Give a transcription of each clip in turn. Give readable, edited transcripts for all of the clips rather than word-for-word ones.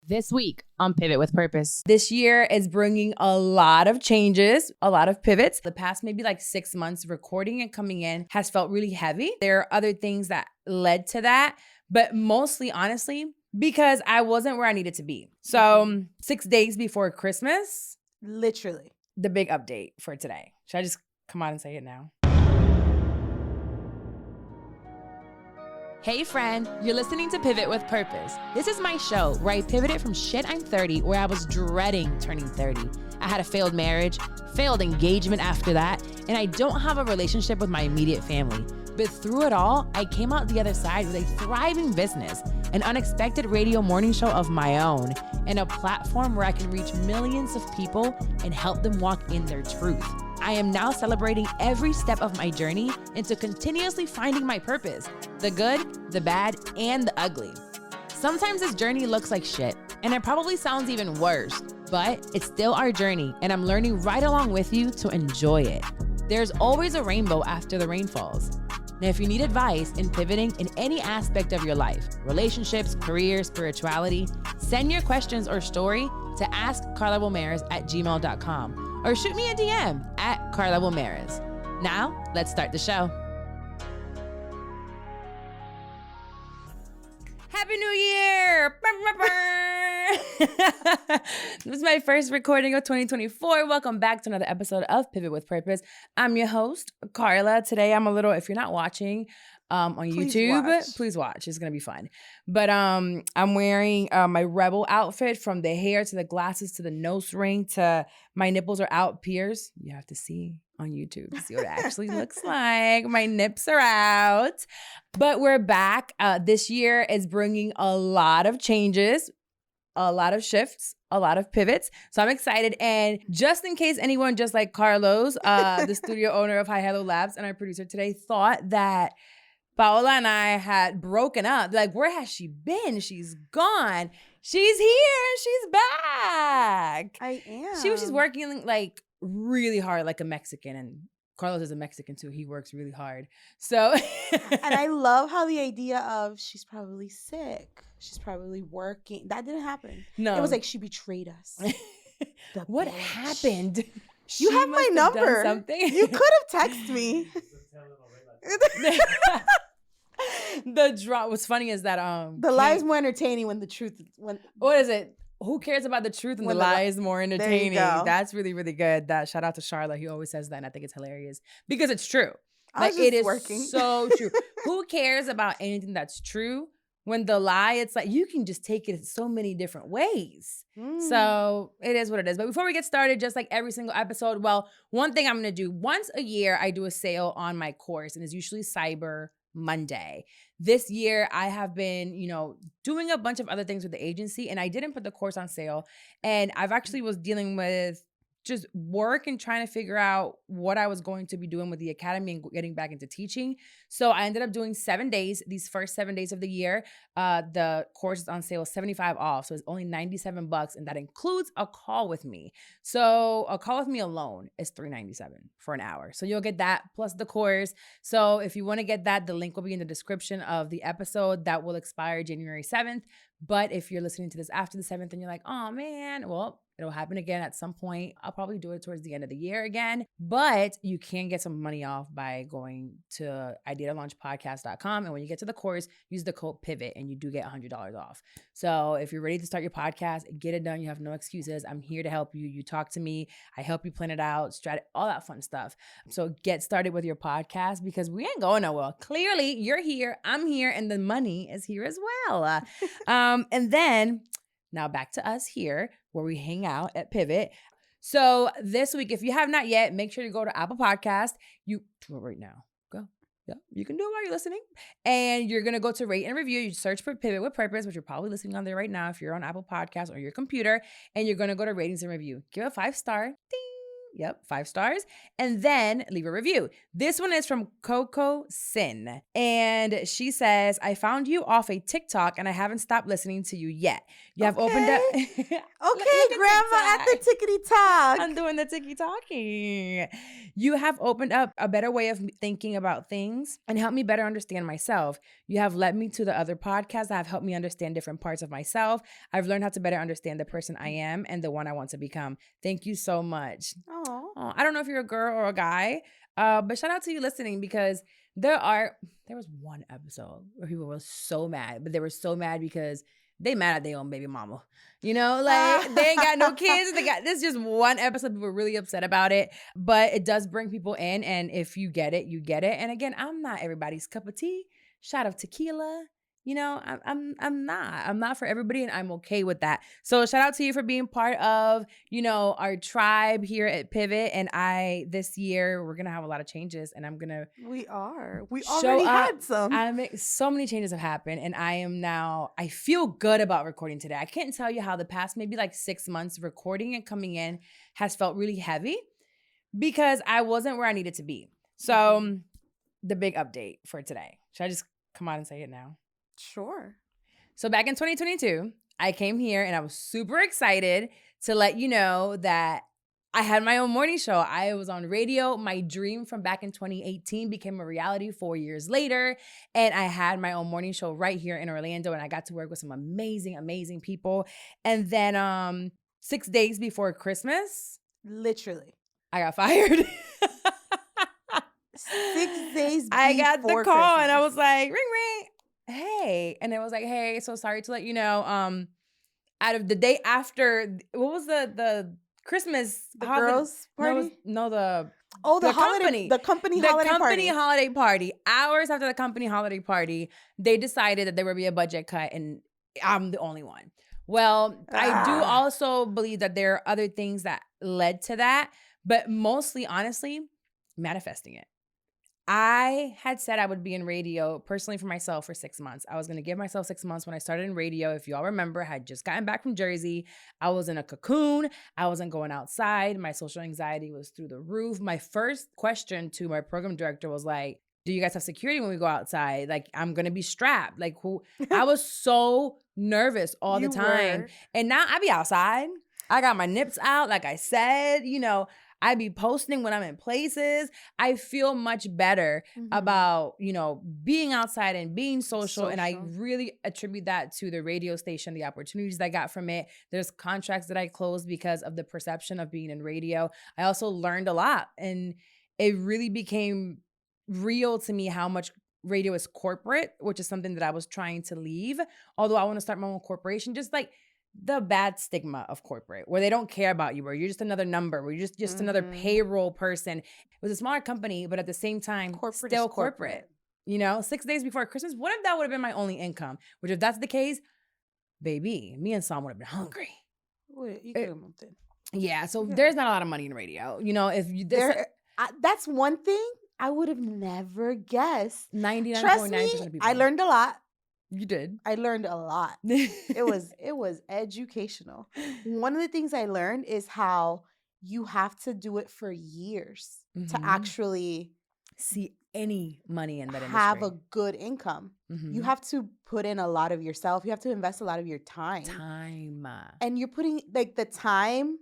This week on Pivot with Purpose. This year is bringing a lot of changes, a lot of pivots. The past maybe like 6 months, recording and coming in has felt really heavy. There are other things that led to that, but mostly, honestly, because I wasn't where I needed to be. So 6 days before Christmas, literally, the big update for today. Should I just come on and say it now? Hey friend, you're listening to Pivot with Purpose. This is my show where I pivoted from shit I'm 30, where I was dreading turning 30. I had a failed marriage, failed engagement after that, and I don't have a relationship with my immediate family. But through it all, I came out the other side with a thriving business, an unexpected radio morning show of my own, and a platform where I can reach millions of people and help them walk in their truth. I am now celebrating every step of my journey into continuously finding my purpose, the good, the bad, and the ugly. Sometimes this journey looks like shit, and it probably sounds even worse, but it's still our journey, and I'm learning right along with you to enjoy it. There's always a rainbow after the rain falls. Now, if you need advice in pivoting in any aspect of your life, relationships, career, spirituality, send your questions or story to askcarlawilmaris@gmail.com or shoot me a DM at Carla Wilmaris. Now, let's start the show. Happy New Year! This is my first recording of 2024. Welcome back to another episode of Pivot with Purpose. I'm your host, Carla. Today I'm a little, if you're not watching on YouTube, please watch. It's going to be fun. But I'm wearing my rebel outfit, from the hair to the glasses to the nose ring to my nipples are out. Peers, you have to see on YouTube to see what it actually looks like. My nips are out. But we're back. This year is bringing a lot of changes, a lot of shifts, a lot of pivots. So I'm excited. And just in case anyone, just like Carlos, the studio owner of Hi Hello Labs and our producer today, thought that Paola and I had broken up, like, where has she been? She's gone. She's here. She's back. I am. She's working like really hard, like a Mexican, and Carlos is a Mexican too. He works really hard. So, and I love how the idea of she's probably sick, she's probably working, that didn't happen. No, it was like she betrayed us. What happened? You have my number. Something. You could have texted me. The drama. What's funny is that the lie is more entertaining when the truth. What is it? Who cares about the truth and the lie is more entertaining? That's really, really good. That shout out to Charlotte. He always says that, and I think it's hilarious because it's true. Like, it is so true. Who cares about anything that's true? When the lie, it's like you can just take it so many different ways. So it is what it is. But before we get started, just like every single episode, well, one thing I'm going to do once a year, I do a sale on my course, and it's usually Cyber Monday. This year, I have been, doing a bunch of other things with the agency, and I didn't put the course on sale. And I've actually was dealing with just work and trying to figure out what I was going to be doing with the academy and getting back into teaching. So I ended up doing 7 days, these first 7 days of the year. The course is on sale, 75 off. So it's only $97, and that includes a call with me. So a call with me alone is $397 for an hour. So you'll get that plus the course. So if you want to get that, the link will be in the description of the episode. That will expire January 7th. But if you're listening to this after the 7th and you're like, oh man, well, it'll happen again at some point. I'll probably do it towards the end of the year again. But you can get some money off by going to ideatolaunchpodcast.com. And when you get to the course, use the code PIVOT and you do get $100 off. So if you're ready to start your podcast, get it done. You have no excuses. I'm here to help you. You talk to me. I help you plan it out, all that fun stuff. So get started with your podcast because we ain't going nowhere. Clearly, you're here, I'm here, and the money is here as well. And then now back to us here where we hang out at Pivot. So this week, if you have not yet, make sure to go to Apple Podcast. You do it right now. Go. Yeah, you can do it while you're listening. And you're going to go to rate and review. You search for Pivot with Purpose, which you're probably listening on there right now if you're on Apple Podcasts or your computer. And you're going to go to ratings and review. Give a 5-star. Ding. Yep, 5 stars. And then leave a review. This one is from Coco Sin. And she says, I found you off a TikTok and I haven't stopped listening to you yet. You have opened up. Okay, Grandma at the tickety talk. I'm doing the ticky talking. You have opened up a better way of thinking about things and helped me better understand myself. You have led me to the other podcasts that have helped me understand different parts of myself. I've learned how to better understand the person I am and the one I want to become. Thank you so much. Oh, I don't know if you're a girl or a guy, but shout out to you listening, because there was one episode where people were so mad, but they were so mad because they mad at their own baby mama. You know, like they ain't got no kids. This is just one episode. People were really upset about it, but it does bring people in. And if you get it, you get it. And again, I'm not everybody's cup of tea. Shot of tequila. You know, I'm not for everybody, and I'm okay with that. So shout out to you for being part of, you know, our tribe here at Pivot. And this year we're gonna have a lot of changes, and we already had some. So many changes have happened, and I feel good about recording today. I can't tell you how the past maybe like 6 months recording and coming in has felt really heavy because I wasn't where I needed to be. So the big update for today. Should I just come on and say it now? Sure. So back in 2022, I came here and I was super excited to let you know that I had my own morning show. I was on radio. My dream from back in 2018 became a reality 4 years later. And I had my own morning show right here in Orlando. And I got to work with some amazing, amazing people. And then 6 days before Christmas, literally, I got fired. 6 days before I got the call Christmas. And I was like, ring, ring. Hey. And it was like, hey, so sorry to let you know, out of the day after, what was the Christmas? The girls' party? The company holiday party. Hours after the company holiday party, they decided that there would be a budget cut, and I'm the only one. Well, I do also believe that there are other things that led to that, but mostly, honestly, manifesting it. I had said I would be in radio personally for myself for 6 months. I was going to give myself 6 months when I started in radio. If y'all remember, I had just gotten back from Jersey. I was in a cocoon. I wasn't going outside. My social anxiety was through the roof. My first question to my program director was like, do you guys have security when we go outside? Like, I'm going to be strapped. Like, who? I was so nervous all the time. And now I be outside. I got my nips out. Like I said, you know, I be posting when I'm in places. I feel much better about, you know, being outside and being social. And I really attribute that to the radio station, the opportunities that I got from it. There's contracts that I closed because of the perception of being in radio. I also learned a lot, and it really became real to me how much radio is corporate, which is something that I was trying to leave. Although I want to start my own corporation, just like the bad stigma of corporate, where they don't care about you, where you're just another number, where you're just another payroll person. It was a smaller company, but at the same time, still corporate. You know, 6 days before Christmas, what if that would have been my only income? Which, if that's the case, baby, me and Sam would have been hungry. You could have moved in. Yeah, so there's not a lot of money in radio. You know, if you that's one thing I would have never guessed. 99.9% of people. I learned a lot. You did. I learned a lot. It was educational. One of the things I learned is how you have to do it for years to actually see any money in that industry. Have a good income. You have to put in a lot of yourself. You have to invest a lot of your time. And you're putting like the time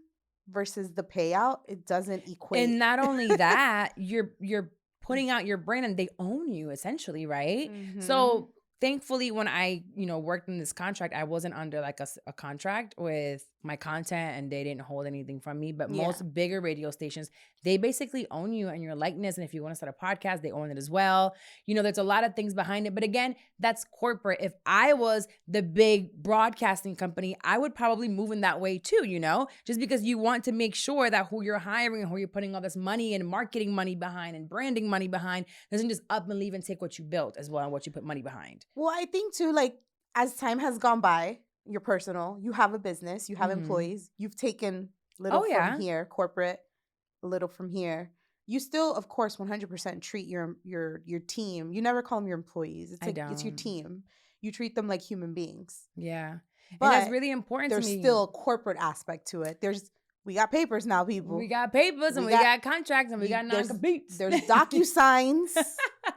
versus the payout, it doesn't equate. And not only that, you're putting out your brand, and they own you essentially, right? So thankfully, when I, you know, worked in this contract, I wasn't under like a contract with my content, and they didn't hold anything from me. But most bigger radio stations, they basically own you and your likeness. And if you want to start a podcast, they own it as well. You know, there's a lot of things behind it. But again, that's corporate. If I was the big broadcasting company, I would probably move in that way too, you know, just because you want to make sure that who you're hiring and who you're putting all this money and marketing money behind and branding money behind doesn't just up and leave and take what you built as well and what you put money behind. Well, I think too, like, as time has gone by, you're personal, you have a business, you have employees, you've taken little from here, corporate, a little from here. You still, of course, 100% treat your team. You never call them your employees. It's like, it's your team. You treat them like human beings. Yeah. But and that's really important to me. There's still a corporate aspect to it. There's We got papers now, people. We got papers and we got contracts and we got non-competes. There's DocuSigns.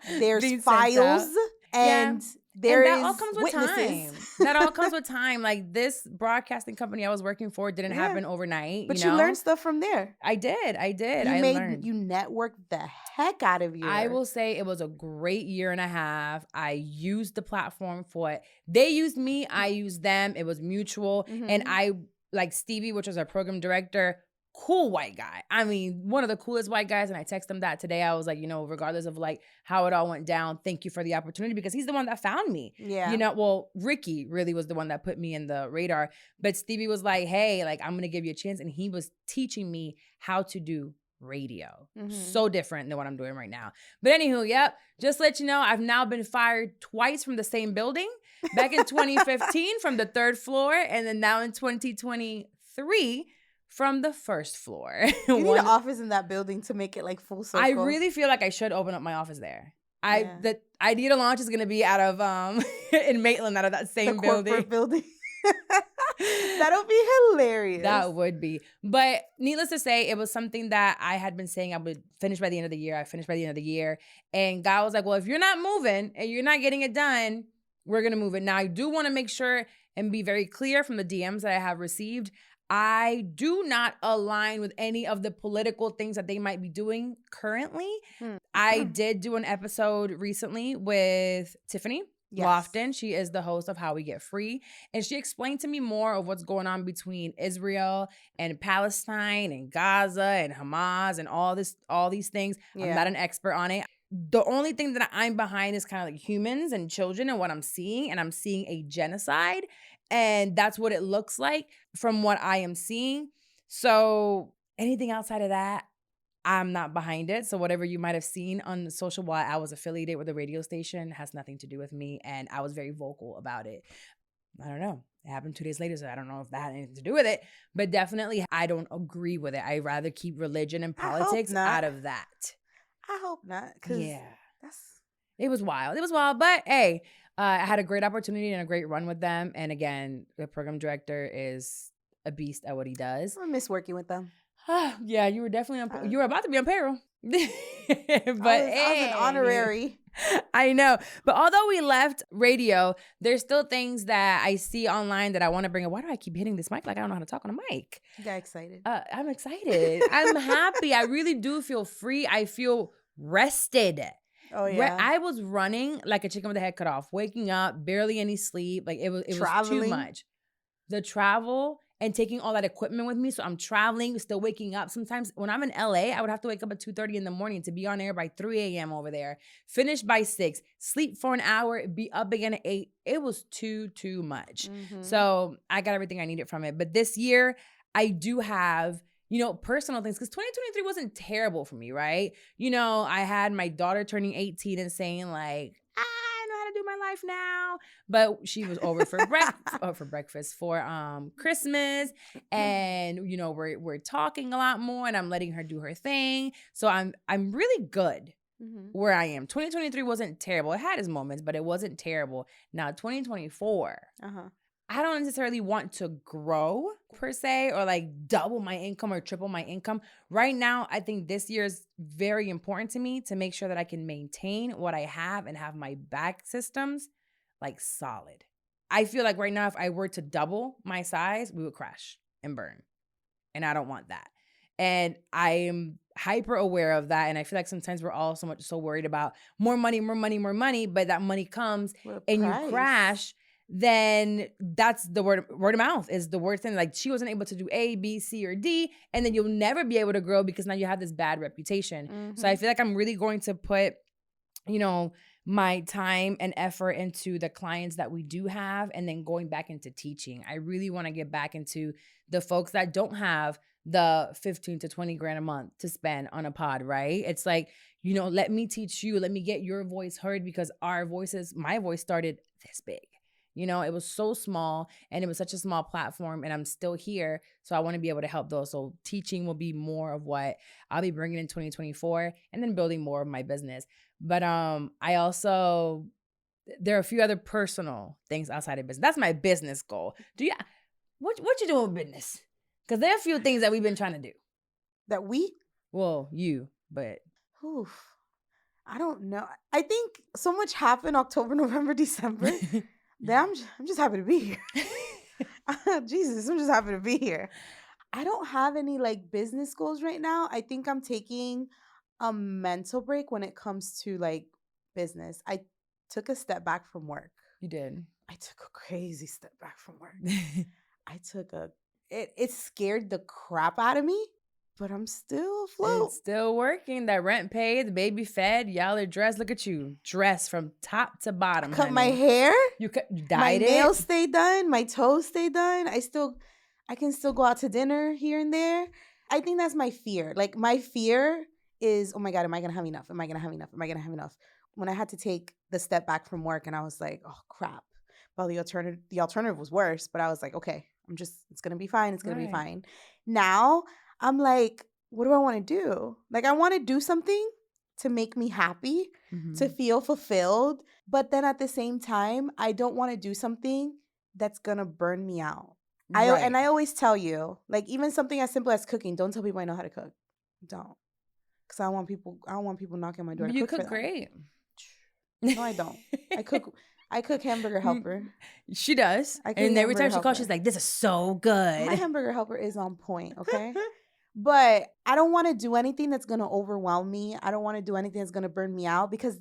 There's files. And that all comes with time. That all comes with time. Like this broadcasting company I was working for didn't happen overnight. But you learned stuff from there. I did. You networked the heck out of you. I will say it was a great year and a half. I used the platform for it. They used me. I used them. It was mutual. And I, like Stevie, which was our program director, cool white guy. I mean, one of the coolest white guys. And I texted him that today. I was like, regardless of like how it all went down, thank you for the opportunity, because he's the one that found me. Yeah. Well, Ricky really was the one that put me in the radar. But Stevie was like, hey, like, I'm going to give you a chance. And he was teaching me how to do radio. So different than what I'm doing right now. But anywho, just to let you know, I've now been fired twice from the same building. Back in 2015 from the 3rd floor. And then now in 2023 from the 1st floor. You need an office in that building to make it like full circle. I really feel like I should open up my office there. The idea to launch is going to be out of in Maitland, out of that same corporate building. That'll be hilarious. That would be. But needless to say, it was something that I had been saying I would finish by the end of the year. I finished by the end of the year. And God was like, well, if you're not moving and you're not getting it done, we're going to move it. Now, I do want to make sure and be very clear from the DMs that I have received. I do not align with any of the political things that they might be doing currently. I did do an episode recently with Tiffany Lofton. She is the host of How We Get Free. And she explained to me more of what's going on between Israel and Palestine and Gaza and Hamas and all these things. I'm not an expert on it. The only thing that I'm behind is kind of like humans and children and what I'm seeing. And I'm seeing a genocide. And that's what it looks like from what I am seeing. So anything outside of that, I'm not behind it. So whatever you might have seen on social while I was affiliated with a radio station has nothing to do with me. And I was very vocal about it. I don't know. It happened 2 days later, so I don't know if that had anything to do with it. But definitely, I don't agree with it. I'd rather keep religion and politics out of that. I hope not. It was wild. It was wild. But hey, I had a great opportunity and a great run with them. And again, the program director is a beast at what he does. I miss working with them. Yeah, you were definitely you were about to be on payroll. But I was an honorary. I know. But although we left radio, there's still things that I see online that I want to bring up. Why do I keep hitting this mic like I don't know how to talk on a mic? You got excited. I'm excited. I'm happy. I really do feel free. I feel rested. Oh yeah. I was running like a chicken with a head cut off, waking up, barely any sleep. Like it was too much. The travel and taking all that equipment with me. So I'm traveling, still waking up. Sometimes when I'm in LA, I would have to wake up at 2:30 in the morning to be on air by 3 a.m. over there, finish by 6, sleep for an hour, be up again at 8. It was too much. So I got everything I needed from it. But this year, I do have personal things, because 2023 wasn't terrible for me, right? I had my daughter turning 18 and saying like, I know how to do my life now. But she was over for breakfast for Christmas, and we're talking a lot more, and I'm letting her do her thing. So I'm really good where I am. 2023 wasn't terrible. It had its moments, but it wasn't terrible. Now 2024. I don't necessarily want to grow per se, or like double my income or triple my income. Right now, I think this year is very important to me to make sure that I can maintain what I have and have my back systems like solid. I feel like right now, if I were to double my size, we would crash and burn. And I don't want that. And I am hyper aware of that. And I feel like sometimes we're all so worried about more money, but that money comes and you crash. Then that's the word of mouth is the word thing. Like she wasn't able to do A, B, C, or D, and then you'll never be able to grow because now you have this bad reputation. So I feel like I'm really going to put, my time and effort into the clients that we do have, and then going back into teaching. I really want to get back into the folks that don't have the 15 to 20 grand a month to spend on a pod, right? It's like, let me teach you, let me get your voice heard, because my voice started this big. It was so small, and it was such a small platform, and I'm still here. So I want to be able to help those. So teaching will be more of what I'll be bringing in 2024, and then building more of my business. But I also, there are a few other personal things outside of business. That's my business goal. What you doing with business? Because there are a few things that we've been trying to do. That we? Well, you, but. Oof. I don't know. I think so much happened October, November, December that I'm just happy to be here. Jesus, I'm just happy to be here. I don't have any like business goals right now. I think I'm taking a mental break when it comes to like business. I took a step back from work. You did. I took a crazy step back from work. It scared the crap out of me. But I'm still afloat. It's still working. That rent paid, the baby fed, y'all are dressed. Look at you. Dressed from top to bottom. Cut my hair. You dyed my it. My nails stay done. My toes stay done. I can still go out to dinner here and there. I think that's my fear. Like my fear is, oh my God, am I going to have enough? Am I going to have enough? Am I going to have enough? When I had to take the step back from work and I was like, oh crap. Well, the alternative was worse, but I was like, okay, it's going to be fine. It's going to be fine. Now, I'm like, what do I want to do? Like, I want to do something to make me happy, to feel fulfilled. But then at the same time, I don't want to do something that's going to burn me out. And I always tell you, like, even something as simple as cooking, don't tell people I know how to cook. Don't. Because I don't want people knocking on my door to cook. You cook great. No, I don't. I cook hamburger helper. She does. And every time she calls, she's like, this is so good. My hamburger helper is on point, okay? But I don't want to do anything that's going to overwhelm me. I don't want to do anything that's going to burn me out because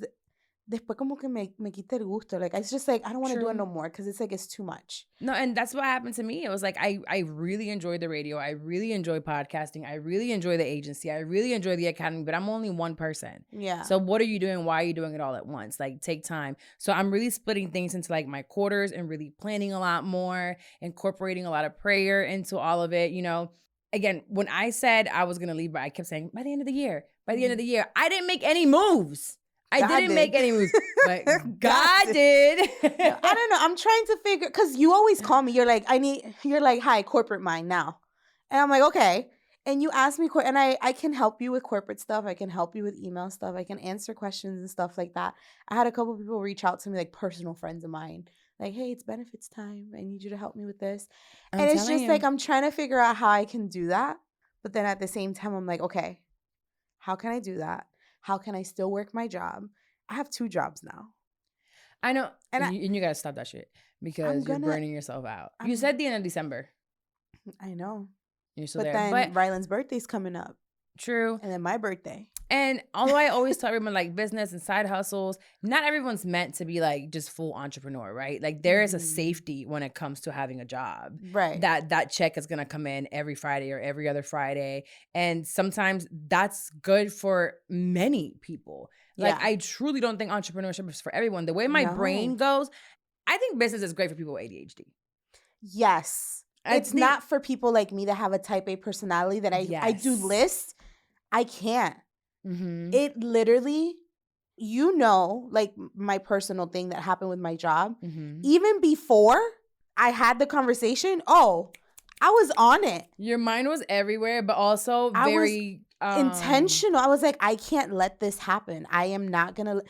después como que me quita el gusto. Like, it's just like, I don't want to do it no more because it's like, it's too much. No, and that's what happened to me. It was like, I really enjoyed the radio. I really enjoy podcasting. I really enjoy the agency. I really enjoy the academy, but I'm only one person. Yeah. So what are you doing? Why are you doing it all at once? Like, take time. So I'm really splitting things into like my quarters and really planning a lot more, incorporating a lot of prayer into all of it, you know. Again, when I said I was going to leave, but I kept saying, by the end of the year, I didn't make any moves. I didn't make any moves, but God did. I don't know. I'm trying to figure, because you always call me. You're like, hi, corporate mind now. And I'm like, okay. And you ask me, and I can help you with corporate stuff. I can help you with email stuff. I can answer questions and stuff like that. I had a couple of people reach out to me, like personal friends of mine. Like, hey, it's benefits time. I need you to help me with this. And it's just like, I'm trying to figure out how I can do that. But then at the same time, I'm like, okay, how can I do that? How can I still work my job? I have 2 jobs now. I know. And you got to stop that shit because you're burning yourself out. You said the end of December. I know. You're still there. But Ryland's birthday's coming up. True. And then my birthday. And although I always tell everyone like business and side hustles, not everyone's meant to be like just full entrepreneur, right? Like there is a safety when it comes to having a job. Right. That check is going to come in every Friday or every other Friday. And sometimes that's good for many people. Like I truly don't think entrepreneurship is for everyone. The way my brain goes, I think business is great for people with ADHD. Yes. It's not for people like me that have a type A personality that I do lists. I can't. Mm-hmm. It literally, like my personal thing that happened with my job, even before I had the conversation, I was on it. Your mind was everywhere, but also very intentional. I was like, I can't let this happen. I am not going to,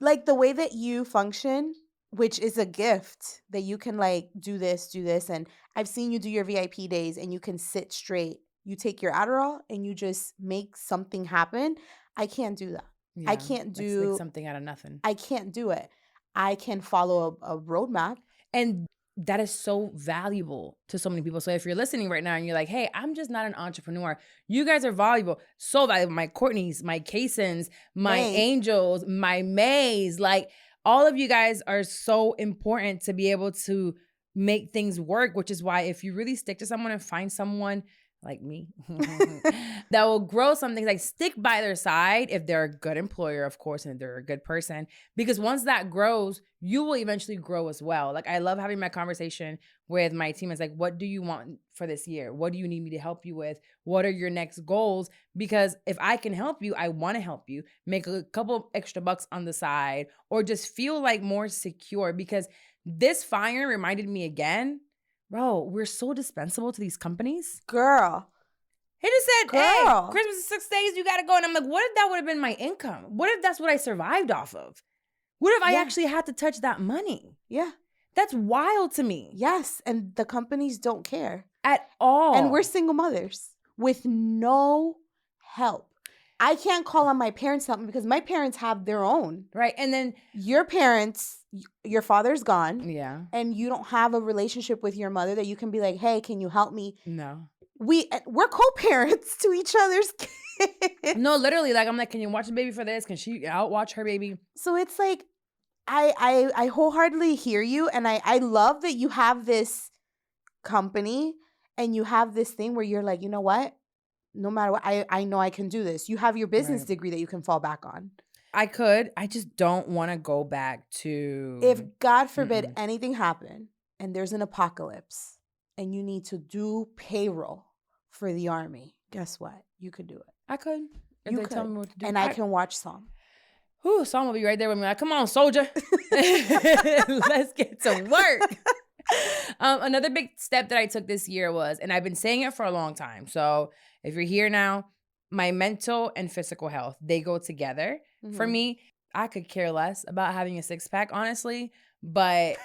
like the way that you function, which is a gift that you can like do this. And I've seen you do your VIP days and you can sit straight. You take your Adderall and you just make something happen. I can't do that. Yeah, I can't do like something out of nothing. I can't do it. I can follow a roadmap. And that is so valuable to so many people. So if you're listening right now and you're like, hey, I'm just not an entrepreneur. You guys are valuable. So valuable. My Courtneys, my Kaysons, my Angels, my Mays, like all of you guys are so important to be able to make things work, which is why if you really stick to someone and find someone like me, that will grow something, like stick by their side if they're a good employer, of course, and if they're a good person, because once that grows, you will eventually grow as well. Like I love having my conversation with my team. It's like, what do you want for this year? What do you need me to help you with? What are your next goals? Because if I can help you, I want to help you make a couple extra bucks on the side or just feel like more secure, because this fire reminded me again, bro, we're so dispensable to these companies. Girl. He just said, hey, Christmas is 6 days, you got to go. And I'm like, what if that would have been my income? What if that's what I survived off of? What if I actually had to touch that money? Yeah. That's wild to me. Yes. And the companies don't care. At all. And we're single mothers with no help. I can't call on my parents to help me because my parents have their own. Right. And then your parents, your father's gone. Yeah. And you don't have a relationship with your mother that you can be like, hey, can you help me? No. We're co-parents to each other's kids. No, literally. Like, I'm like, can you watch the baby for this? Can she outwatch her baby? So it's like, I wholeheartedly hear you. And I love that you have this company and you have this thing where you're like, you know what? No matter what, I know I can do this. You have your business degree that you can fall back on. I could. I just don't want to go back to... If, God forbid, anything happened and there's an apocalypse and you need to do payroll for the army, guess what? You could do it. I could. If they tell me what to do. And I can watch Psalm. Ooh, Psalm will be right there with me. Like, come on, soldier. Let's get to work. Another big step that I took this year was, and I've been saying it for a long time, so if you're here now, my mental and physical health, they go together. Mm-hmm. For me, I could care less about having a six-pack, honestly, but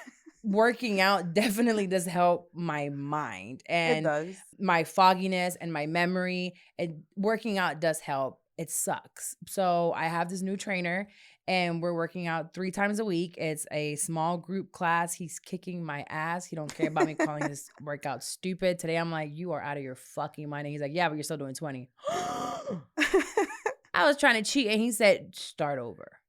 working out definitely does help my mind and my fogginess and my memory. And working out does help. It sucks. So I have this new trainer and we're working out 3 times a week. It's a small group class. He's kicking my ass. He don't care about me calling this workout stupid. Today I'm like, you are out of your fucking mind. And he's like, yeah, but you're still doing 20. I was trying to cheat and he said, start over.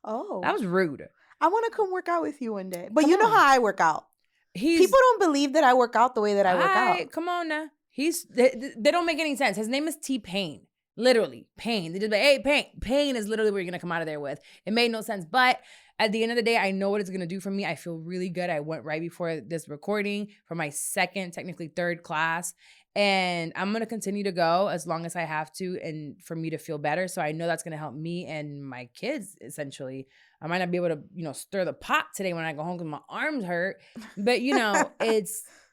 Oh. That was rude. I want to come work out with you one day. But you know how I work out. People don't believe that I work out the way that I work out. Come on now. They don't make any sense. His name is T-Pain. Literally, pain. They just like, hey, pain. Pain is literally what you're going to come out of there with. It made no sense. But at the end of the day, I know what it's going to do for me. I feel really good. I went right before this recording for my second, technically third class. And I'm going to continue to go as long as I have to and for me to feel better. So I know that's going to help me and my kids, essentially. I might not be able to, stir the pot today when I go home because my arms hurt. But,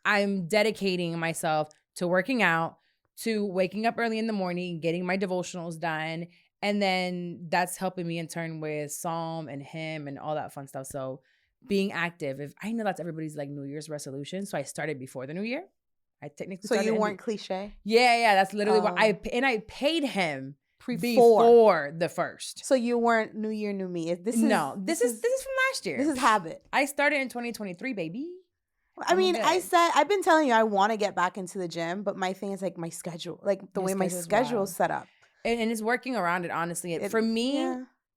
I'm dedicating myself to working out, to waking up early in the morning, getting my devotionals done. And then that's helping me in turn with Psalm and hymn and all that fun stuff. So being active, if I know that's everybody's like New Year's resolution. So I started before the new year. I technically So you weren't cliche? Yeah. That's literally what I paid him before the first. So you weren't New Year, New Me. This is from last year. This is habit. I started in 2023, baby. I mean, I've been telling you I want to get back into the gym, but my thing is like my schedule, like the way my schedule is set up. And it's working around it, honestly. For me,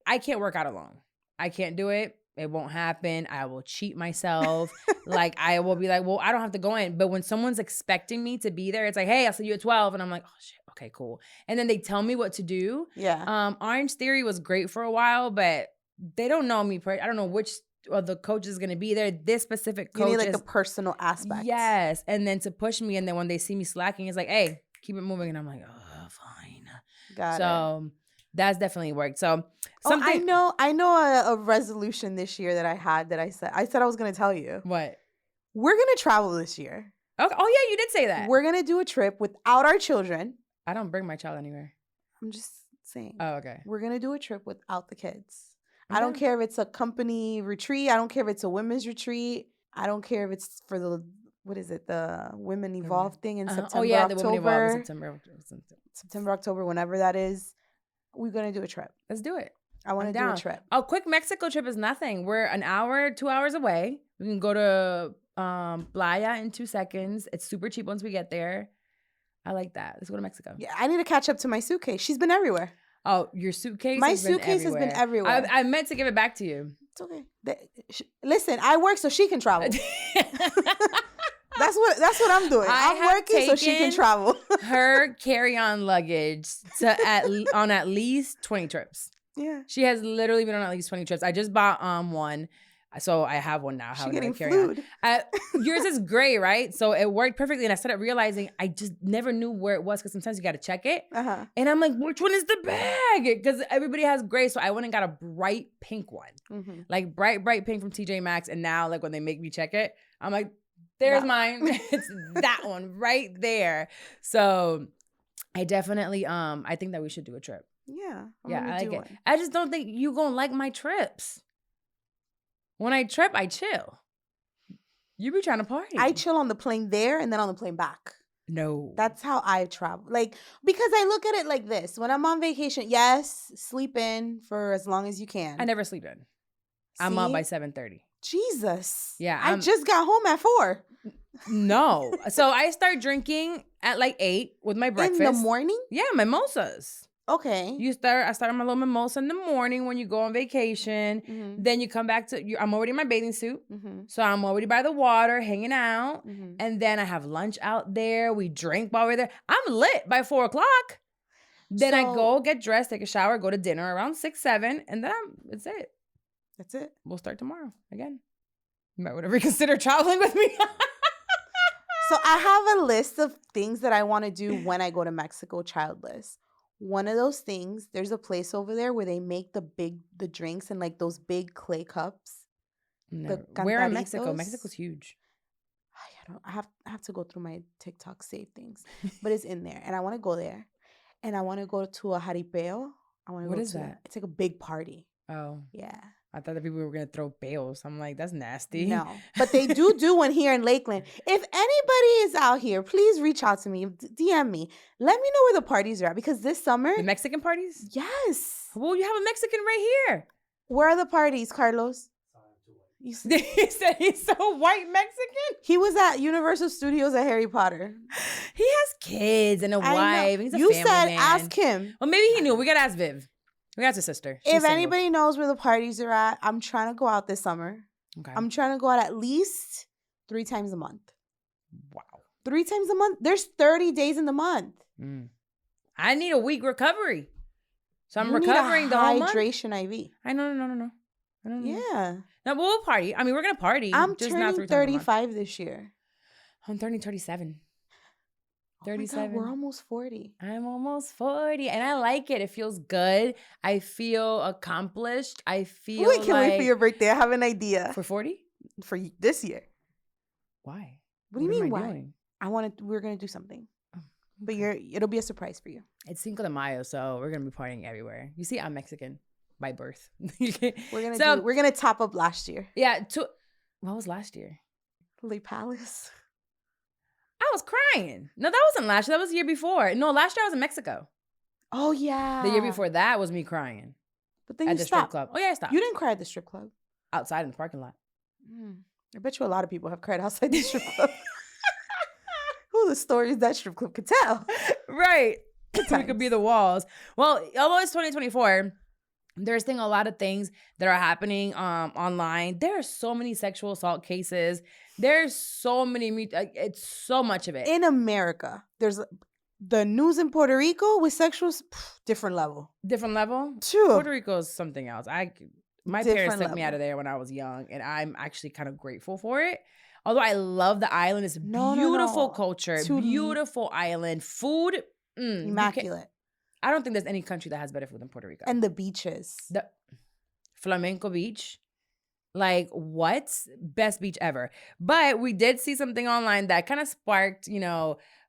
I can't work out alone. I can't do it. It won't happen. I will cheat myself. Like, I will be like, well, I don't have to go in. But when someone's expecting me to be there, it's like, hey, I'll see you at 12. And I'm like, oh, shit. Okay, cool. And then they tell me what to do. Yeah. Orange Theory was great for a while, but they don't know me. I don't know which of the coach is going to be there. This specific coach. You need like the personal aspect. Yes. And then to push me. And then when they see me slacking, it's like, hey, keep it moving. And I'm like, oh, fine. Got it. So that's definitely worked. So something. I know a resolution this year that I had that I said I was going to tell you. What? We're going to travel this year. Okay. Oh, yeah, you did say that. We're going to do a trip without our children. I don't bring my child anywhere. I'm just saying. Oh, okay. We're going to do a trip without the kids. Okay. I don't care if it's a company retreat. I don't care if it's a women's retreat. I don't care if it's for the Women Evolve thing in September, oh, yeah, October. The Women Evolve September, October, whenever that is. We're going to do a trip. Let's do it. I want to do a trip. A quick Mexico trip is nothing. We're an hour, 2 hours away. We can go to Playa in 2 seconds. It's super cheap once we get there. I like that. Let's go to Mexico. Yeah, I need to catch up to my suitcase. She's been everywhere. Oh, your suitcase? My suitcase has been everywhere. I meant to give it back to you. It's okay. Listen, I work so she can travel. That's what I'm doing. I'm working so she can travel. Her carry-on luggage on at least 20 trips. Yeah. She has literally been on at least 20 trips. I just bought one. So I have one now. She's getting flued. Yours is gray, right? So it worked perfectly. And I started realizing I just never knew where it was because sometimes you got to check it. Uh-huh. And I'm like, which one is the bag? Because everybody has gray. So I went and got a bright pink one. Mm-hmm. Like bright pink from TJ Maxx. And now like when they make me check it, I'm like, there's mine. It's that one right there. So I definitely, I think that we should do a trip. Yeah. I like it. I just don't think you gonna like my trips. When I trip, I chill. You be trying to party. I chill on the plane there and then on the plane back. No. That's how I travel. Like, because I look at it like this. When I'm on vacation, yes, sleep in for as long as you can. I never sleep in. See? I'm up by 7:30. Jesus. Yeah. I just got home at 4. No. So I start drinking at like 8 with my breakfast. In the morning? Yeah, mimosas. Okay. I start my little mimosa in the morning when you go on vacation. Mm-hmm. Then you come back I'm already in my bathing suit. Mm-hmm. So I'm already by the water, hanging out. Mm-hmm. And then I have lunch out there. We drink while we're there. I'm lit by 4 o'clock. Then I go get dressed, take a shower, go to dinner around 6, 7. And then that's it. That's it. We'll start tomorrow again. You might want to reconsider traveling with me. So I have a list of things that I want to do when I go to Mexico childless. One of those things, there's a place over there where they make the drinks in like those big clay cups. Where in Mexico? Mexico's huge. I have to go through my TikTok save things, but it's in there, and I want to go there, and I want to go to a jaripeo. What is that? It's like a big party. Oh yeah. I thought that people were gonna throw bales. I'm like, that's nasty. No, but they do one here in Lakeland. If anybody is out here, please reach out to me, DM me. Let me know where the parties are at, because this summer, the Mexican parties. Yes. Well, you have a Mexican right here. Where are the parties, Carlos? He said he's so white Mexican. He was at Universal Studios at Harry Potter. He has kids and a wife. He's a you family said man. Ask him. Well, maybe he knew. We gotta ask Viv. We got your sister. She's if anybody knows where the parties are at, I'm trying to go out this summer. Okay. I'm trying to go out at least 3 times a month. Wow. 3 times a month? There's 30 days in the month. I need a week recovery. So I'm recovering the whole month. Hydration IV. I know. I don't know. Yeah. Now we'll party. I mean, we're gonna party. I'm just turning 35 this year. I'm turning 37. 37. God, we're almost 40. I'm almost 40. And I like it. It feels good. I feel accomplished. I feel Wait, can't wait for your birthday. I have an idea. For 40? For this year. Why? What do you mean why? We're gonna do something. Oh, okay. But it'll be a surprise for you. It's Cinco de Mayo, so we're gonna be partying everywhere. You see, I'm Mexican by birth. we're gonna top up last year. Yeah. What was last year? Lake Palace. I was crying. No, that wasn't last year. That was the year before. No, last year I was in Mexico. Oh, yeah. The year before that was me crying. But then at the strip club. Oh, yeah, I stopped. You didn't cry at the strip club? Outside in the parking lot. I bet you a lot of people have cried outside the strip club. Who the stories that strip club could tell. Right. It could be the walls. Well, although it's 2024, there's a lot of things that are happening online. There are so many sexual assault cases. There's so many, it's so much of it. In America, there's the news in Puerto Rico with sexual, different level. Different level? True. Puerto Rico is something else. My parents took me out of there when I was young, and I'm actually kind of grateful for it. Although I love the island. It's beautiful culture, beautiful island. Food, immaculate. I don't think there's any country that has better food than Puerto Rico. And the beaches. The Flamenco Beach. Like, what? Best beach ever. But we did see something online that kind of sparked,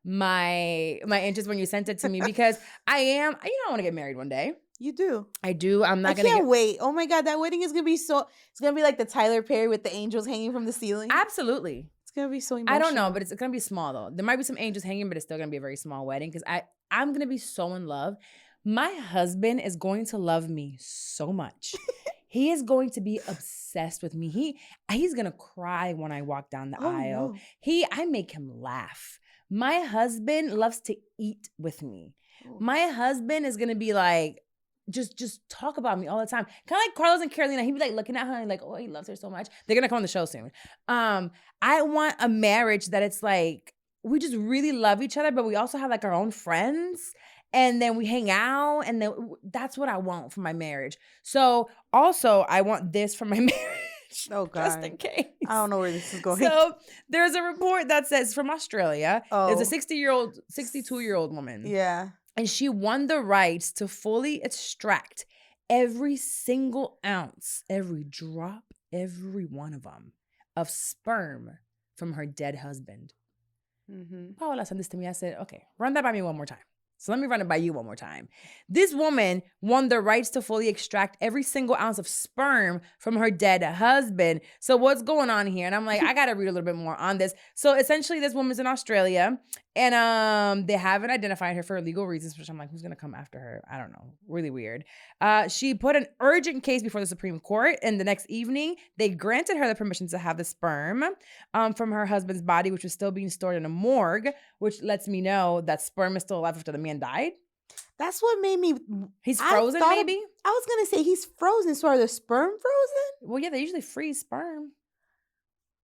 my interest when you sent it to me, because I want to get married one day. You do. I do. I can't wait. Oh my God, that wedding is going to be it's going to be like the Tyler Perry with the angels hanging from the ceiling. Absolutely. It's going to be so emotional. I don't know, but it's going to be small though. There might be some angels hanging, but it's still going to be a very small wedding, because I'm going to be so in love. My husband is going to love me so much. He is going to be obsessed with me. He's going to cry when I walk down the aisle. No. I make him laugh. My husband loves to eat with me. Oh. My husband is going to be like, just talk about me all the time. Kind of like Carlos and Carolina. He'd be like looking at her and like, oh, he loves her so much. They're going to come on the show soon. I want a marriage that it's like, we just really love each other, but we also have like our own friends. And then we hang out, and then that's what I want for my marriage. So also, I want this for my marriage. Oh, God. Just in case. I don't know where this is going. So there's a report that says from Australia, there's a 62-year-old woman. Yeah. And she won the rights to fully extract every single ounce, every drop, every one of them, of sperm from her dead husband. Paola sent this to me. I said, okay, run that by me one more time. So let me run it by you one more time. This woman won the rights to fully extract every single ounce of sperm from her dead husband. So what's going on here? And I'm like, I got to read a little bit more on this. So essentially, this woman's in Australia, And they haven't identified her for legal reasons, which I'm like, who's going to come after her? I don't know. Really weird. She put an urgent case before the Supreme Court, and the next evening, they granted her the permission to have the sperm from her husband's body, which was still being stored in a morgue, which lets me know that sperm is still alive after the man died. That's what made me... He's frozen, maybe? I was going to say he's frozen, so are the sperm frozen? Well, yeah, they usually freeze sperm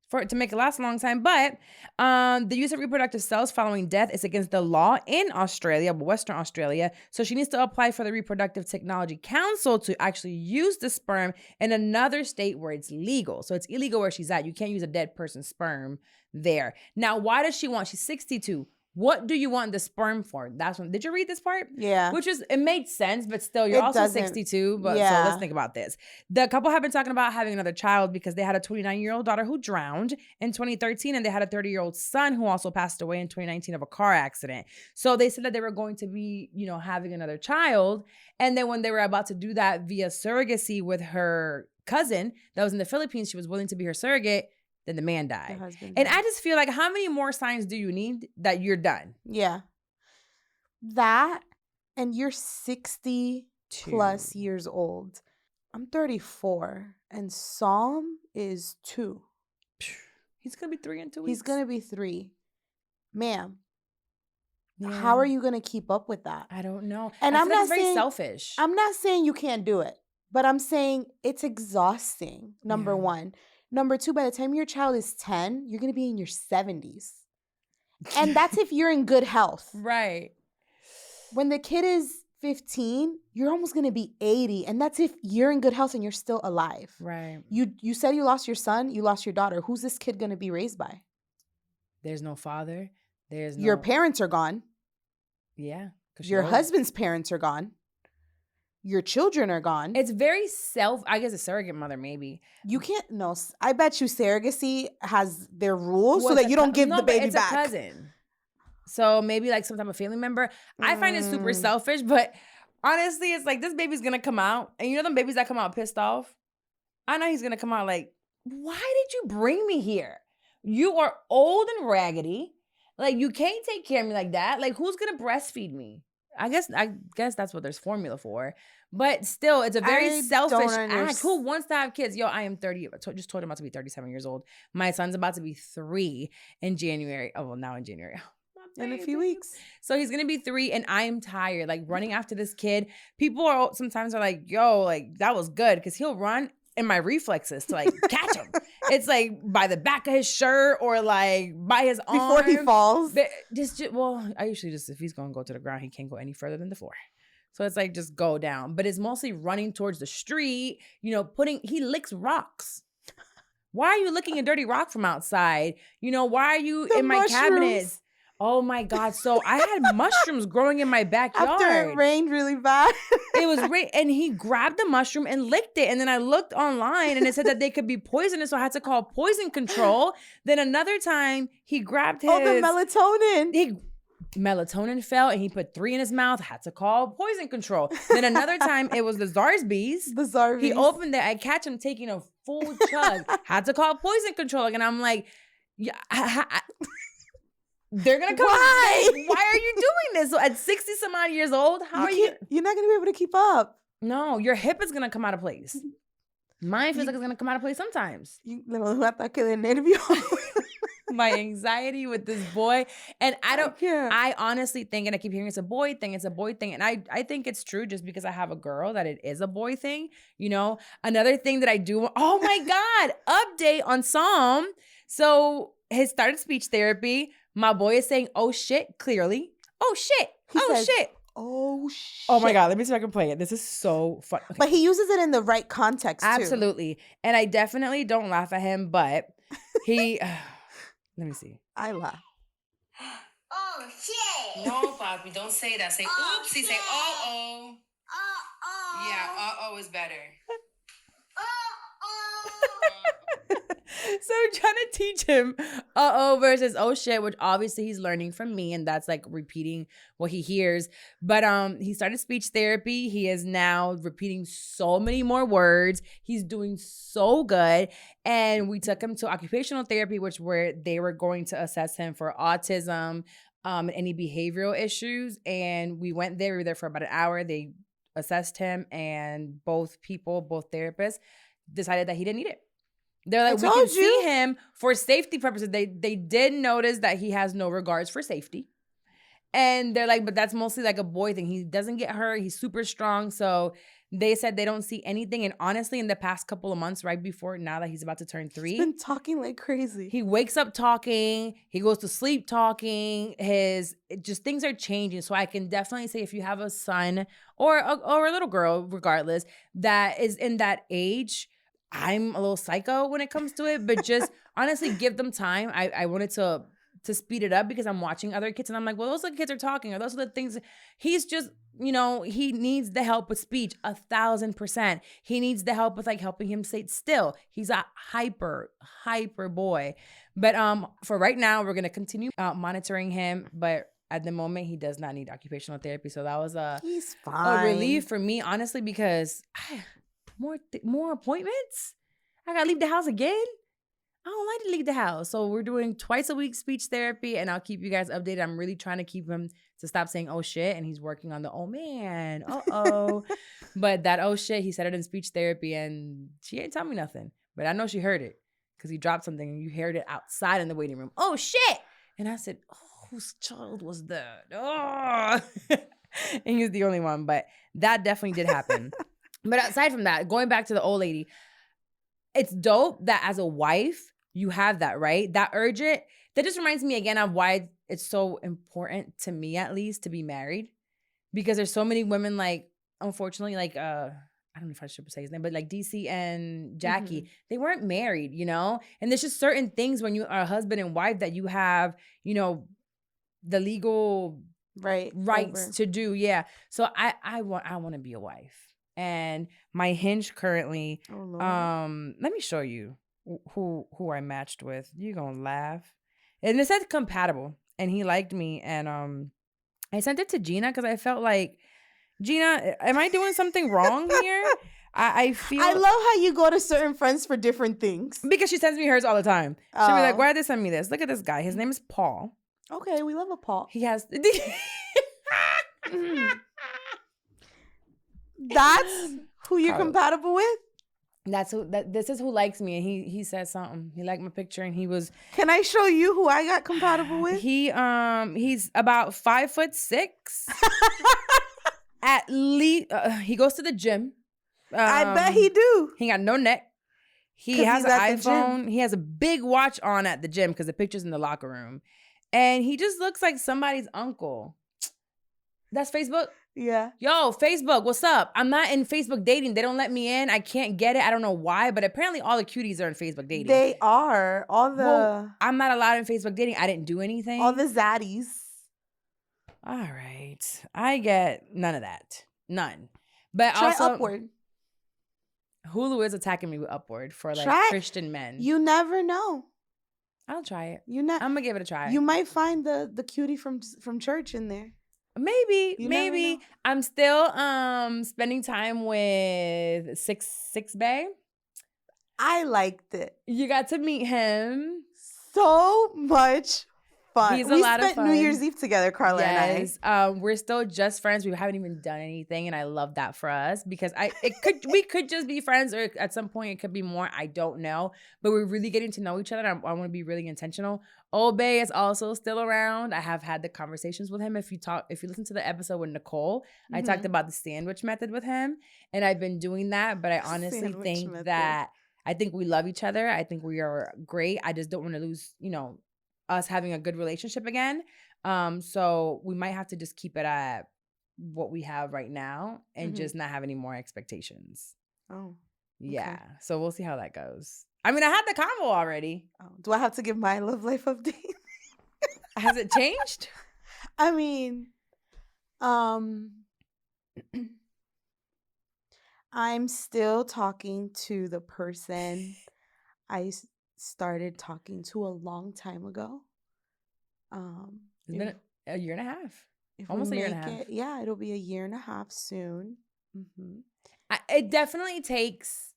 for it to make it last a long time. But the use of reproductive cells following death is against the law in Australia, Western Australia. So she needs to apply for the Reproductive Technology Council to actually use the sperm in another state where it's legal. So it's illegal where she's at. You can't use a dead person's sperm there. Now, why does she want? She's 62. What do you want the sperm for? That's when. Did you read this part? Yeah. Which is, it made sense, but still, you're also 62. But yeah. So let's think about this. The couple have been talking about having another child because they had a 29-year-old daughter who drowned in 2013, and they had a 30-year-old son who also passed away in 2019 of a car accident. So they said that they were going to be, having another child. And then when they were about to do that via surrogacy with her cousin that was in the Philippines, she was willing to be her surrogate. Then the man died. And I just feel like, how many more signs do you need that you're done? Yeah. That, and you're 60 plus years old. I'm 34, and Psalm is 2. He's going to be 3 in 2 weeks. He's going to be 3. Ma'am, how are you going to keep up with that? I don't know. And I'm not saying, very selfish. I'm not saying you can't do it, but I'm saying it's exhausting, number one. Number 2, by the time your child is 10, you're going to be in your 70s. And that's if you're in good health. Right. When the kid is 15, you're almost going to be 80. And that's if you're in good health and you're still alive. Right. You said you lost your son, you lost your daughter. Who's this kid going to be raised by? There's no father. Your parents are gone. Yeah. Your husband's parents are gone. Your children are gone. It's very I guess a surrogate mother, maybe. You can't, no. I bet you surrogacy has their rules so that you don't give the baby it's back. It's a cousin. So maybe like some type of family member. I find it super selfish, but honestly, it's like this baby's going to come out. And them babies that come out pissed off? I know he's going to come out like, why did you bring me here? You are old and raggedy. Like, you can't take care of me like that. Like, who's going to breastfeed me? I guess that's what there's formula for. But still, it's a very selfish act. Who wants to have kids? Yo, I am 30. I just told him about to be 37 years old. My son's about to be 3 in January. Oh, well, now in January. In a few weeks. So he's going to be 3, and I am tired. Like, running after this kid. People sometimes are like, yo, like, that was good. Because he'll run in my reflexes to, like, catch him. It's, like, by the back of his shirt or, like, by his arm. Before he falls. I usually just, if he's going to go to the ground, he can't go any further than the floor. So it's like, just go down. But it's mostly running towards the street, he licks rocks. Why are you licking a dirty rock from outside? Why are you in my cabinets? Oh my God. So I had mushrooms growing in my backyard. After it rained really bad. It was rain, and he grabbed the mushroom and licked it. And then I looked online and it said that they could be poisonous. So I had to call poison control. Then another time he grabbed his... Oh, the melatonin. Melatonin fell and he put 3 in his mouth. Had to call poison control. Then another time it was the Zarsbees. The Zarsbees. He opened it. I catch him taking a full chug. Had to call poison control. And I'm like, yeah, they're gonna come. Why? Why are you doing this? So at 60 some odd years old, how are you? You're not gonna be able to keep up. No, your hip is gonna come out of place. Mine feels like it's gonna come out of place sometimes. My anxiety with this boy. And I honestly think, and I keep hearing it's a boy thing, and I think it's true just because I have a girl that it is a boy thing. Another thing that I do, oh my God, update on Psalm. So his started speech therapy. My boy is saying, oh shit, clearly. Oh shit. Shit. Oh shit. Oh my God, let me see if I can play it. This is so fun. Okay. But he uses it in the right context too. Absolutely. And I definitely don't laugh at him, but he... Let me see. I laugh. Oh shit. No, Poppy, don't say that. Say oopsie. Say uh-oh. Uh-oh. Yeah, uh-oh is better. So I'm trying to teach him uh-oh versus oh shit, which obviously he's learning from me, and that's like repeating what he hears. But he started speech therapy. He is now repeating so many more words. He's doing so good. And we took him to occupational therapy, where they were going to assess him for autism, any behavioral issues. And we went there. We were there for about an hour. They assessed him, and both therapists decided that he didn't need it. They're like, we can see him for safety purposes. They did notice that he has no regards for safety. And they're like, but that's mostly like a boy thing. He doesn't get hurt. He's super strong. So they said they don't see anything. And honestly, in the past couple of months, right before now that he's about to turn 3, he's been talking like crazy. He wakes up talking. He goes to sleep talking. Things are changing. So I can definitely say if you have a son or a little girl, regardless, that is in that age, I'm a little psycho when it comes to it. But just honestly, give them time. I wanted to speed it up because I'm watching other kids and I'm like, well, those are the kids are talking, or those are the things. He's just, he needs the help with speech 1,000%. He needs the help with like helping him sit still. He's a hyper boy. But for right now, we're going to continue monitoring him. But at the moment, he does not need occupational therapy. So that was he's fine. A relief for me, honestly, because more appointments. I got to leave the house again. I don't like to leave the house. So we're doing twice a week speech therapy, and I'll keep you guys updated. I'm really trying to keep him to stop saying, oh shit. And he's working on the, oh man, uh-oh. But that, oh shit, he said it in speech therapy and she ain't telling me nothing. But I know she heard it because he dropped something and you heard it outside in the waiting room. Oh shit. And I said, oh, whose child was that? Oh. And he was the only one. But that definitely did happen. But aside from that, going back to the old lady, it's dope that as a wife, you have that, right? That urgent. That just reminds me again of why it's so important to me, at least, to be married. Because there's so many women, like, unfortunately, like, I don't know if I should say his name, but like DC and Jackie, they weren't married, And there's just certain things when you are a husband and wife that you have, the legal rights to do. Yeah. So I want to be a wife. And my Hinge currently, let me show you who I matched with. You gonna laugh. And it said compatible, and he liked me. And I sent it to Gina because I felt like, Gina, am I doing something wrong here? I feel. I love how you go to certain friends for different things. Because she sends me hers all the time. She'll be like, why did they send me this? Look at this guy. His name is Paul. Okay, we love a Paul. He has. That's who you're compatible with? This is who likes me. And he said something. He liked my picture and he was. Can I show you who I got compatible with? He's about 5'6". At least he goes to the gym. I bet he do. He got no neck. He has an iPhone. He has a big watch on at the gym because the picture's in the locker room. And he just looks like somebody's uncle. That's Facebook? Yeah. Yo, Facebook, what's up? I'm not in Facebook dating. They don't let me in. I can't get it. I don't know why, but apparently all the cuties are in Facebook dating. They are. I'm not allowed in Facebook dating. I didn't do anything. All the zaddies. All right. I get none of that. None. But try also Upward. Hulu is attacking me with Upward for like Christian men. You never know. I'll try it. I'm gonna give it a try. You might find the cutie from church in there. Maybe. I'm still spending time with Six Bay. I liked it. You got to meet him. So much fun. He's a lot of fun. We spent New Year's Eve together, Carla and I. We're still just friends. We haven't even done anything, and I love that for us because we could just be friends, or at some point it could be more. I don't know, but we're really getting to know each other. I want to be really intentional. Old Bay is also still around. I have had the conversations with him. If you listen to the episode with Nicole, I talked about the sandwich method with him, and I've been doing that. But I honestly think that I think we love each other. I think we are great. I just don't want to lose, us having a good relationship again. So we might have to just keep it at what we have right now and just not have any more expectations. Oh, yeah. Okay. So we'll see how that goes. I mean, I had the convo already. Oh, do I have to give my love life update? Has it changed? I mean, I'm still talking to the person I started talking to a long time ago. It's been a year and a half. Almost a year and a half. Yeah, it'll be a year and a half soon. It definitely takes.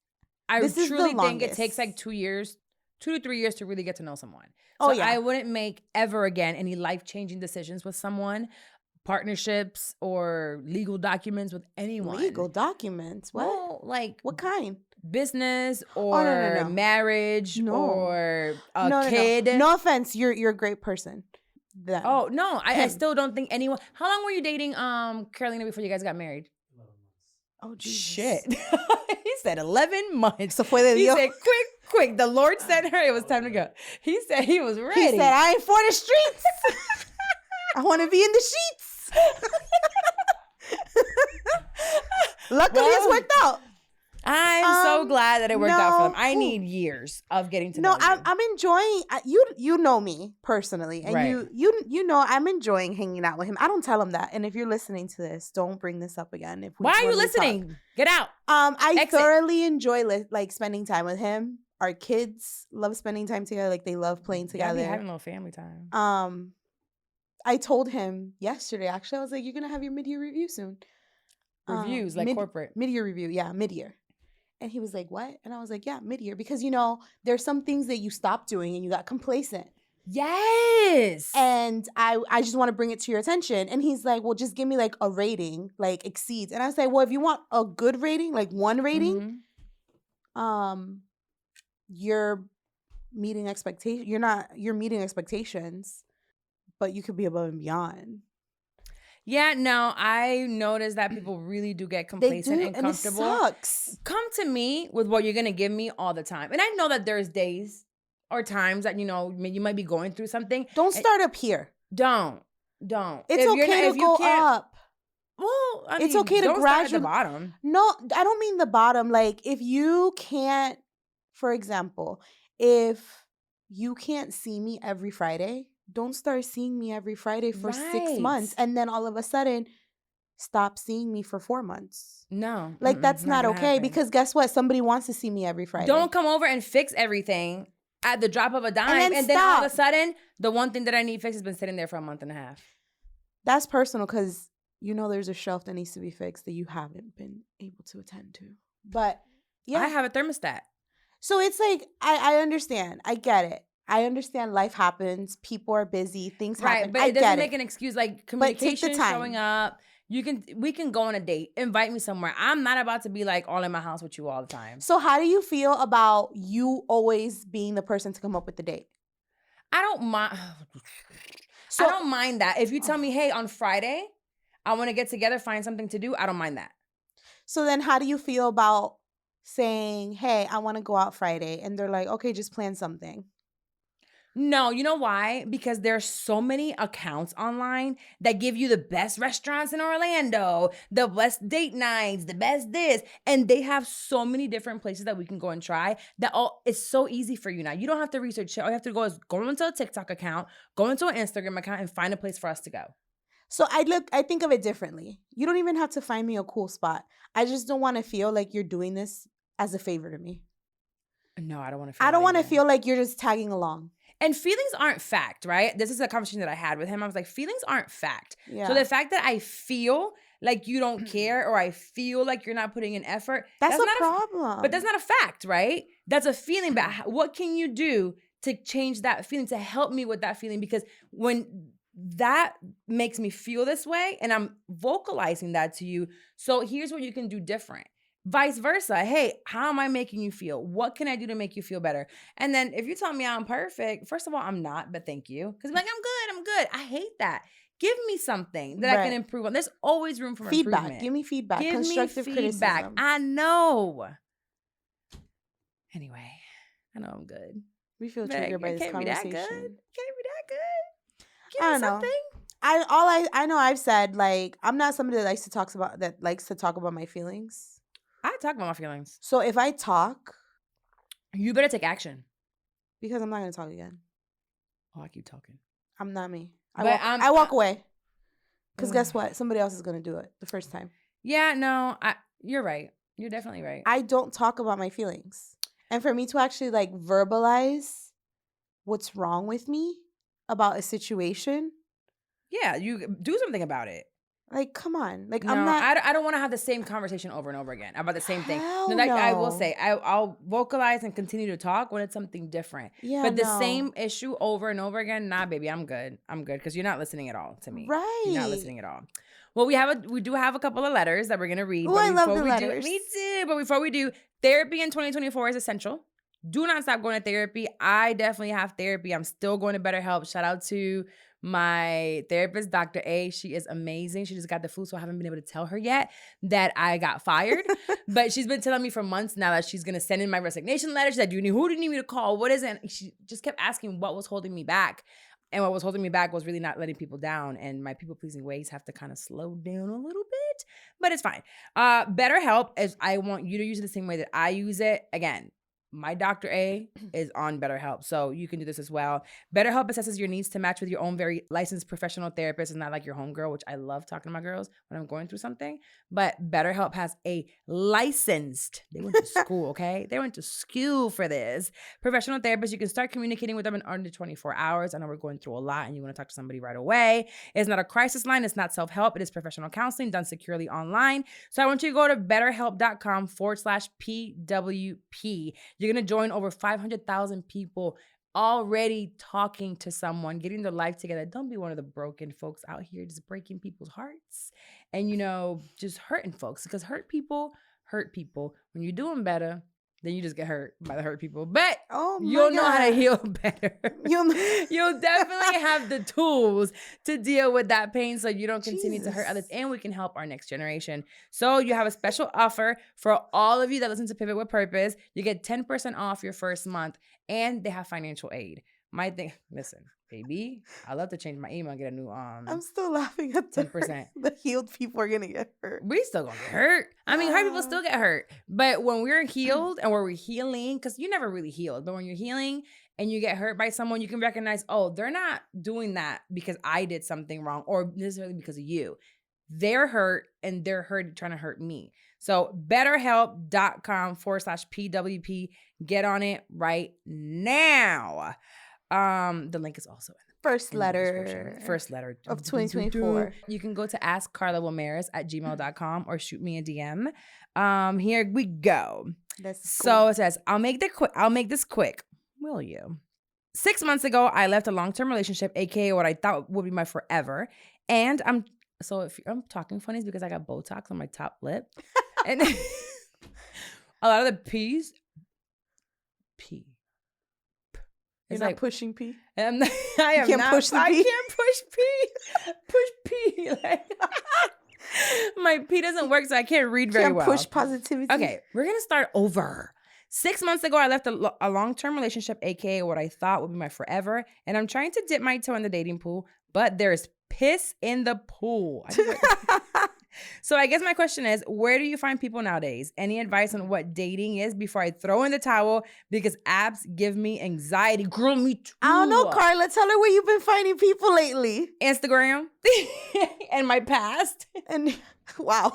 I truly think it takes like 2 years 2 to 3 years to really get to know someone. So I wouldn't make ever again any life-changing decisions with someone, partnerships or legal documents with anyone. Legal documents? What? Well, like what kind? Business or marriage or a kid. No offense, you're a great person. Then. Oh no, I still don't think anyone. How long were you dating Carolina before you guys got married? 11 months. Oh Jesus. Shit. He said 11 months. So fue de Dios. He said quick. The Lord sent her. It was time to go. He said he was ready. He said I ain't for the streets. I want to be in the sheets. Luckily, it's worked out. I'm so glad that it worked out for them. I need years of getting to know you. I'm enjoying you know me personally, and you know I'm enjoying hanging out with him. I don't tell him that, and if you're listening to this, don't bring this up again. Why are you listening? Get out. I thoroughly enjoy like spending time with him. Our kids love spending time together. Like they love playing together. Yeah, having a little family time. I told him yesterday. Actually, I was like, "You're gonna have your mid-year review soon." Reviews like corporate mid-year review, mid-year. And he was like, "What?" And I was like, "Yeah, mid-year." Because, there's some things that you stopped doing and you got complacent. Yes. And I just want to bring it to your attention. And he's like, "Well, just give me like a rating, like exceeds." And I say, "Well, if you want a good rating, like 1 rating, you're meeting expectations. You're meeting expectations, but you could be above and beyond." Yeah, no, I noticed that people really do get complacent and comfortable. And it sucks. Come to me with what you're going to give me all the time. And I know that there's days or times that, you might be going through something. Don't start up here. Don't. It's okay to go up. Well, I mean, it's okay to don't gradually. Start at the bottom. No, I don't mean the bottom. Like, if you can't, for example, if you can't see me every Friday, don't start seeing me every Friday for 6 months. And then all of a sudden, stop seeing me for 4 months. No. Like, that's not okay. Happen. Because guess what? Somebody wants to see me every Friday. Don't come over and fix everything at the drop of a dime. And then all of a sudden, the one thing that I need fixed has been sitting there for a month and a half. That's personal because there's a shelf that needs to be fixed that you haven't been able to attend to. But, yeah. I have a thermostat. So it's like, I understand. I get it. I understand life happens. People are busy. Things happen. Right, but it doesn't make an excuse. Like communication, showing up. We can go on a date. Invite me somewhere. I'm not about to be like all in my house with you all the time. So how do you feel about you always being the person to come up with the date? I don't mind. I don't mind that. If you tell me, hey, on Friday, I want to get together, find something to do, I don't mind that. So then how do you feel about saying, hey, I want to go out Friday, and they're like, okay, just plan something? No, you know why? Because there's so many accounts online that give you the best restaurants in Orlando, the best date nights, the best this. And they have so many different places that we can go and try that it's so easy for you now. You don't have to research it. All you have to go is go into a TikTok account, go into an Instagram account, and find a place for us to go. So I think of it differently. You don't even have to find me a cool spot. I just don't want to feel like you're doing this as a favor to me. No, I don't want to feel I don't want to feel like you're just tagging along. And feelings aren't fact, right? This is a conversation that I had with him. I was like, feelings aren't fact. Yeah. So the fact that I feel like you don't care or I feel like you're not putting in effort. That's a problem. But that's not a fact, right? That's a feeling. But what can you do to change that feeling, to help me with that feeling? Because when that makes me feel this way and I'm vocalizing that to you, so here's what you can do different. Vice versa. Hey, how am I making you feel? What can I do to make you feel better? And then if you tell me I'm perfect, first of all, I'm not, but thank you. Because I'm like, I'm good. I hate that. Give me something that I can improve on. There's always room for improvement. Give me feedback. Give Constructive me feedback. criticism. I know. Anyway, I know I'm good. We feel triggered by this conversation. Can't be that good. Give I me something. I know I've said, like, I'm not somebody that likes to talk about my feelings. I talk about my feelings. So if I talk, you better take action. Because I'm not going to talk again. Oh, I keep talking. I'm not me. I walk away. Because guess what? Somebody else is going to do it the first time. Yeah, no, you're right. You're definitely right. I don't talk about my feelings. And for me to actually like verbalize what's wrong with me about a situation. Yeah, you do something about it. Like, come on. Like, no, I'm not. I don't want to have the same conversation over and over again about the same thing. No, I will say, I'll vocalize and continue to talk when it's something different. Yeah, but the same issue over and over again, nah, baby, I'm good. Because you're not listening at all to me. Right. You're not listening at all. Well, we do have a couple of letters that we're gonna read. Oh, I love the letters. Me too. But before we do, therapy in 2024 is essential. Do not stop going to therapy. I definitely have therapy. I'm still going to BetterHelp. Shout out to my therapist, Dr. A. She is amazing. She just got the flu, so I haven't been able to tell her yet that I got fired. But she's been telling me for months now that she's going to send in my resignation letter. She said, who do you need me to call? What is it? And she just kept asking what was holding me back. And what was holding me back was really not letting people down. And my people-pleasing ways have to kind of slow down a little bit. But it's fine. BetterHelp is, I want you to use it the same way that I use it. Again, my Dr. A is on BetterHelp, so you can do this as well. BetterHelp assesses your needs to match with your own very licensed professional therapist. It's not like your homegirl, which I love talking to my girls when I'm going through something. But BetterHelp has a licensed, they went to school, okay? They went to school for this. Professional therapist, you can start communicating with them in under 24 hours. I know we're going through a lot and you want to talk to somebody right away. It's not a crisis line. It's not self-help. It is professional counseling done securely online. So I want you to go to betterhelp.com/PWP. You're going to join over 500,000 people already talking to someone, getting their life together. Don't be one of the broken folks out here just breaking people's hearts and, just hurting folks, because hurt people hurt people. When you're doing better, then you just get hurt by the hurt people. But you'll know how to heal better. You'll definitely have the tools to deal with that pain so you don't continue to hurt others, and we can help our next generation. So you have a special offer for all of you that listen to Pivot with Purpose. You get 10% off your first month, and they have financial aid. Listen, baby, I love to change my email and get a new I'm still laughing at 10%. The healed people are gonna get hurt. We still gonna get hurt. I mean, hurt people still get hurt. But when we're healed and when we're healing, because you're never really healed, but when you're healing and you get hurt by someone, you can recognize, they're not doing that because I did something wrong or necessarily because of you. They're hurt and they're trying to hurt me. So betterhelp.com/PWP. Get on it right now. The link is also in the first letter of 2024. You can go to askcarlawomaris@gmail.com or shoot me a DM. Here we go. So it says, I'll make this quick. Will you? 6 months ago, I left a long-term relationship, aka what I thought would be my forever. And I'm talking funny is because I got Botox on my top lip. And a lot of the P's. P. You're not pushing P? I am not. I can't push P. Push P. My P doesn't work, so I can't read very well. Push positivity. Okay, we're going to start over. 6 months ago, I left a long-term relationship, aka what I thought would be my forever, and I'm trying to dip my toe in the dating pool, but there's piss in the pool. So I guess my question is, where do you find people nowadays? Any advice on what dating is before I throw in the towel? Because apps give me anxiety. Girl, me too. I don't know, Carla. Tell her where you've been finding people lately. Instagram and my past. And wow.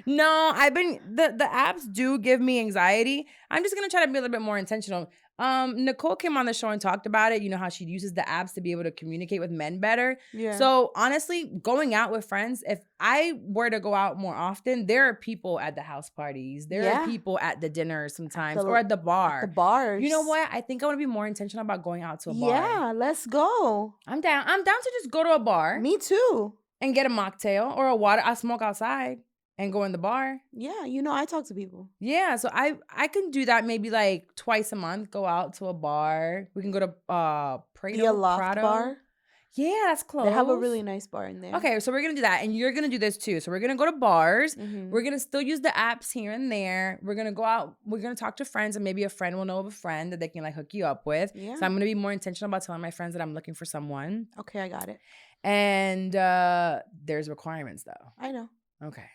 No, the apps do give me anxiety. I'm just going to try to be a little bit more intentional. Nicole came on the show and talked about it. You know how she uses the apps to be able to communicate with men better. Yeah. So honestly, going out with friends, if I were to go out more often, there are people at the house parties. There are people at the dinners sometimes or at the bar. The bars. You know what? I think I want to be more intentional about going out to a bar. Yeah, let's go. I'm down to just go to a bar. Me too. And get a mocktail or a water. I smoke outside. And go in the bar. Yeah, I talk to people. Yeah, so I can do that maybe like twice a month. Go out to a bar. We can go to Prado. Bar. Yeah, that's close. They have a really nice bar in there. Okay, so we're gonna do that, and you're gonna do this too. So we're gonna go to bars. Mm-hmm. We're gonna still use the apps here and there. We're gonna go out. We're gonna talk to friends, and maybe a friend will know of a friend that they can like hook you up with. Yeah. So I'm gonna be more intentional about telling my friends that I'm looking for someone. Okay, I got it. And there's requirements though. I know. Okay.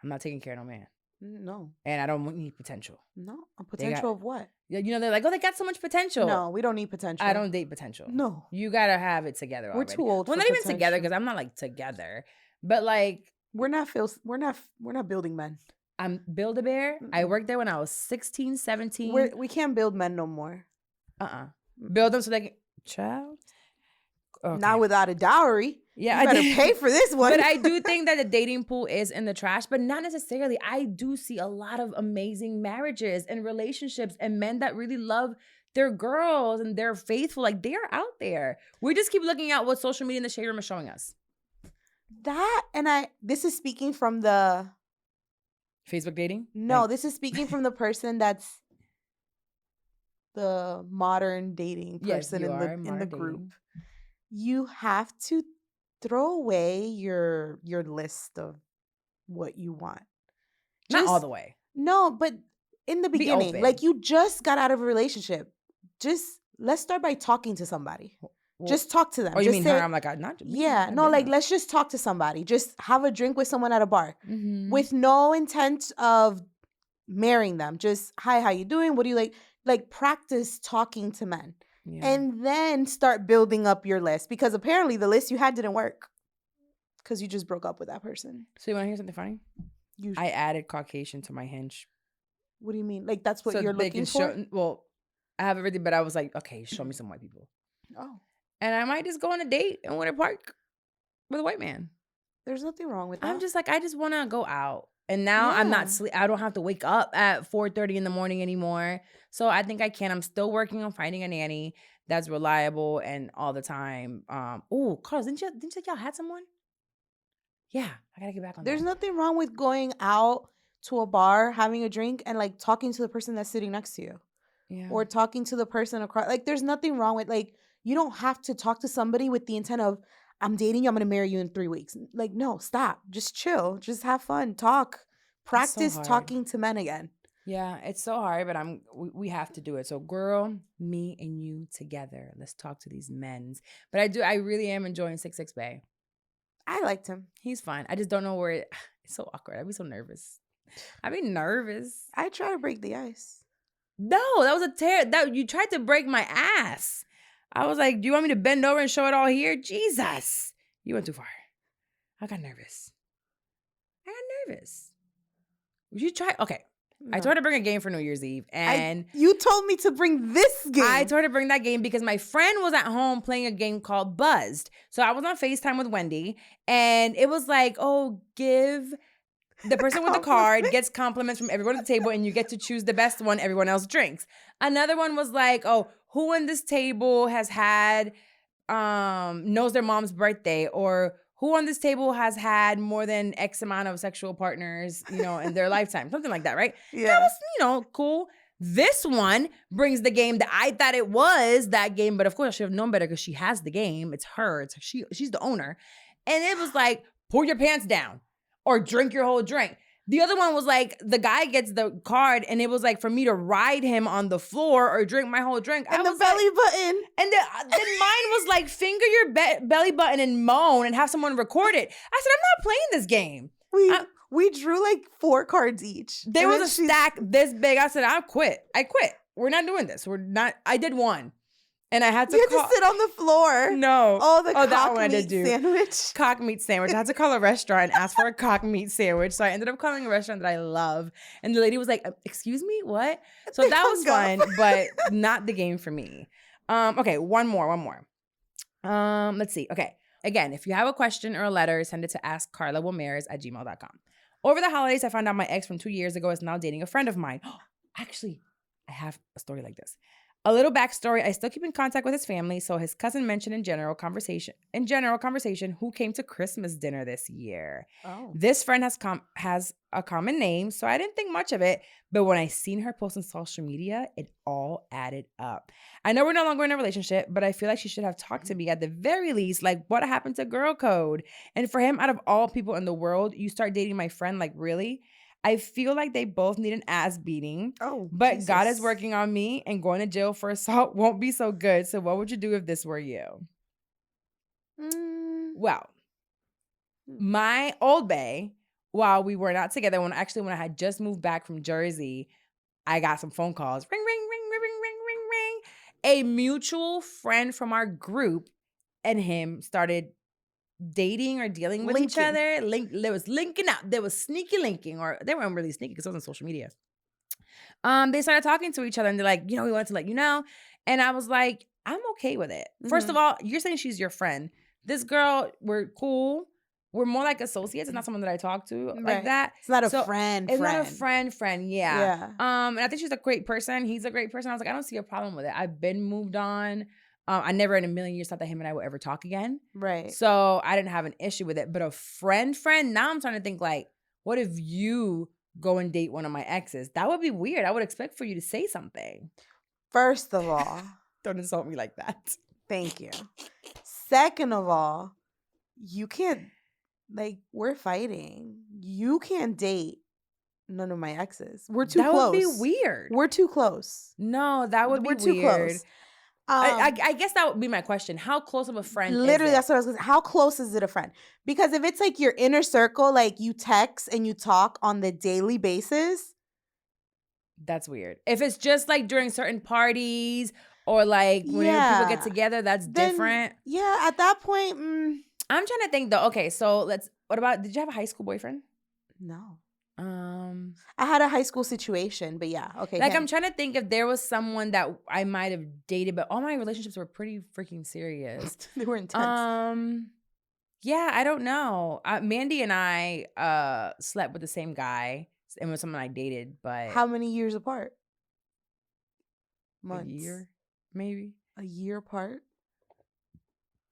I'm not taking care of no man. No. And I don't need potential. No. A potential of what? They're like, they got so much potential. No, we don't need potential. I don't date potential. No. You got to have it together already. We're too old for not potential. Even together, because I'm not like together. But like. We're not building men. I'm Build-A-Bear. Mm-hmm. I worked there when I was 16, 17. We can't build men no more. Build them so they can. Child. Not without a dowry. Yeah, you better pay for this one. But I do think that the dating pool is in the trash, but not necessarily. I do see a lot of amazing marriages and relationships and men that really love their girls and they're faithful. Like, they are out there. We just keep looking at what social media and the shade room is showing us. That, and this is speaking from the... Facebook dating? No, this is speaking from the person that's the modern dating person in the group. You have to throw away your list of what you want. Not all the way. No, but in the beginning, like you just got out of a relationship. Just let's start by talking to somebody. Well, just talk to them. Oh, you mean her? I'm like, not. Yeah, no, like let's just talk to somebody. Just have a drink with someone at a bar with no intent of marrying them. Just, hi, how you doing? What do you like? Like practice talking to men. Yeah. And then start building up your list, because apparently the list you had didn't work because you just broke up with that person. So you want to hear something funny? I added Caucasian to my Hinge. What do you mean? Like that's what you're looking for? Well, I have everything, but I was like, okay, show me some white people. Oh. And I might just go on a date in Winter Park with a white man. There's nothing wrong with that. I'm just like, I just want to go out. And now I'm not I don't have to wake up at 4:30 in the morning anymore. So I think I can. I'm still working on finding a nanny that's reliable and all the time. Oh, Carlos, didn't you think y'all had someone? Yeah, I gotta get back on that. There's nothing wrong with going out to a bar, having a drink, and like talking to the person that's sitting next to you. Yeah. Or talking to the person across. Like, there's nothing wrong with, like, you don't have to talk to somebody with the intent of, I'm dating you, I'm going to marry you in 3 weeks. Like, no, stop. Just chill. Just have fun. Talk. Practice talking to men again. Yeah, it's so hard, but we have to do it. So, girl, me and you together. Let's talk to these men's. But I really am enjoying 6'6" Bay. I liked him. He's fine. I just don't know where it's so awkward. I'd be so nervous. I'd be nervous. I try to break the ice. No, that was a tear. That you tried to break my ass. I was like, do you want me to bend over and show it all here? Jesus. You went too far. I got nervous. Would you try? Okay. No. I told her to bring a game for New Year's Eve. And you told me to bring this game. I told her to bring that game because my friend was at home playing a game called Buzzed. So I was on FaceTime with Wendy. And it was like, oh, give... The person with the card gets compliments from everyone at the table, and you get to choose the best one everyone else drinks. Another one was like, oh, who in this table has had, knows their mom's birthday, or who on this table has had more than X amount of sexual partners, in their lifetime. Something like that, right? Yeah. That was, cool. This one brings the game that I thought it was that game, but of course I should have known better because she has the game. It's her. She's the owner. And it was like, pull your pants down. Or drink your whole drink. The other one was like, the guy gets the card, and it was like for me to ride him on the floor or drink my whole drink. And the belly button. And then mine was like, finger your belly button and moan and have someone record it. I said, I'm not playing this game. We drew like 4 cards each. There was a stack this big. I said, I quit. We're not doing this. I did one. And I had to sit on the floor. No. Cock meat sandwich. Cock meat sandwich. I had to call a restaurant and ask for a cock meat sandwich. So I ended up calling a restaurant that I love. And the lady was like, excuse me, what? So that was fun, but not the game for me. Okay, one more. Let's see. Okay. Again, if you have a question or a letter, send it to askcarlawilmeres@gmail.com. Over the holidays, I found out my ex from 2 years ago is now dating a friend of mine. Actually, I have a story like this. A little backstory, I still keep in contact with his family, so his cousin mentioned in general conversation who came to Christmas dinner this year. Oh. This friend has a common name, so I didn't think much of it, but when I seen her post on social media, it all added up. I know we're no longer in a relationship, but I feel like she should have talked to me at the very least, like what happened to girl code? And for him, out of all people in the world, you start dating my friend, like really? I feel like they both need an ass beating. Oh, but Jesus. God is working on me, and going to jail for assault won't be so good. So what would you do if this were you? Well, my old bae, while we were not together, when I had just moved back from Jersey, I got some phone calls. Ring, ring, ring, ring, ring, ring, ring, ring. A mutual friend from our group and him started dating or dealing with each other. There was linking up. There was sneaky linking, or they weren't really sneaky because it wasn't social media. They started talking to each other, and they're like, we wanted to let you know. And I was like, I'm okay with it. First of all, you're saying she's your friend. This girl, we're cool. We're more like associates. It's not someone that I talk to like that. It's not a friend. It's not a friend. Yeah. And I think she's a great person. He's a great person. I was like, I don't see a problem with it. I've been moved on. I never in a million years thought that him and I would ever talk again. Right. So I didn't have an issue with it. But a friend, now I'm trying to think like, what if you go and date one of my exes? That would be weird. I would expect for you to say something. First of all. Don't insult me like that. Thank you. Second of all, you can't, like, we're fighting. You can't date none of my exes. We're too close. That would be weird. We're too close. No, that would be weird. We're too close. I guess that would be my question. How close of a friend literally, is it? that's what I was going to say. How close is it a friend? Because if it's like your inner circle, like you text and you talk on the daily basis. That's weird. If it's just like during certain parties or like when people get together, that's different. Yeah, at that point. I'm trying to think though. Okay, so what about, did you have a high school boyfriend? No. I had a high school situation, but yeah, okay. Like I'm trying to think if there was someone that I might have dated, but all my relationships were pretty freaking serious. They were intense. Yeah, I don't know. Mandy and I slept with the same guy and was someone I dated, but how many years apart? Months. A year, maybe. A year apart?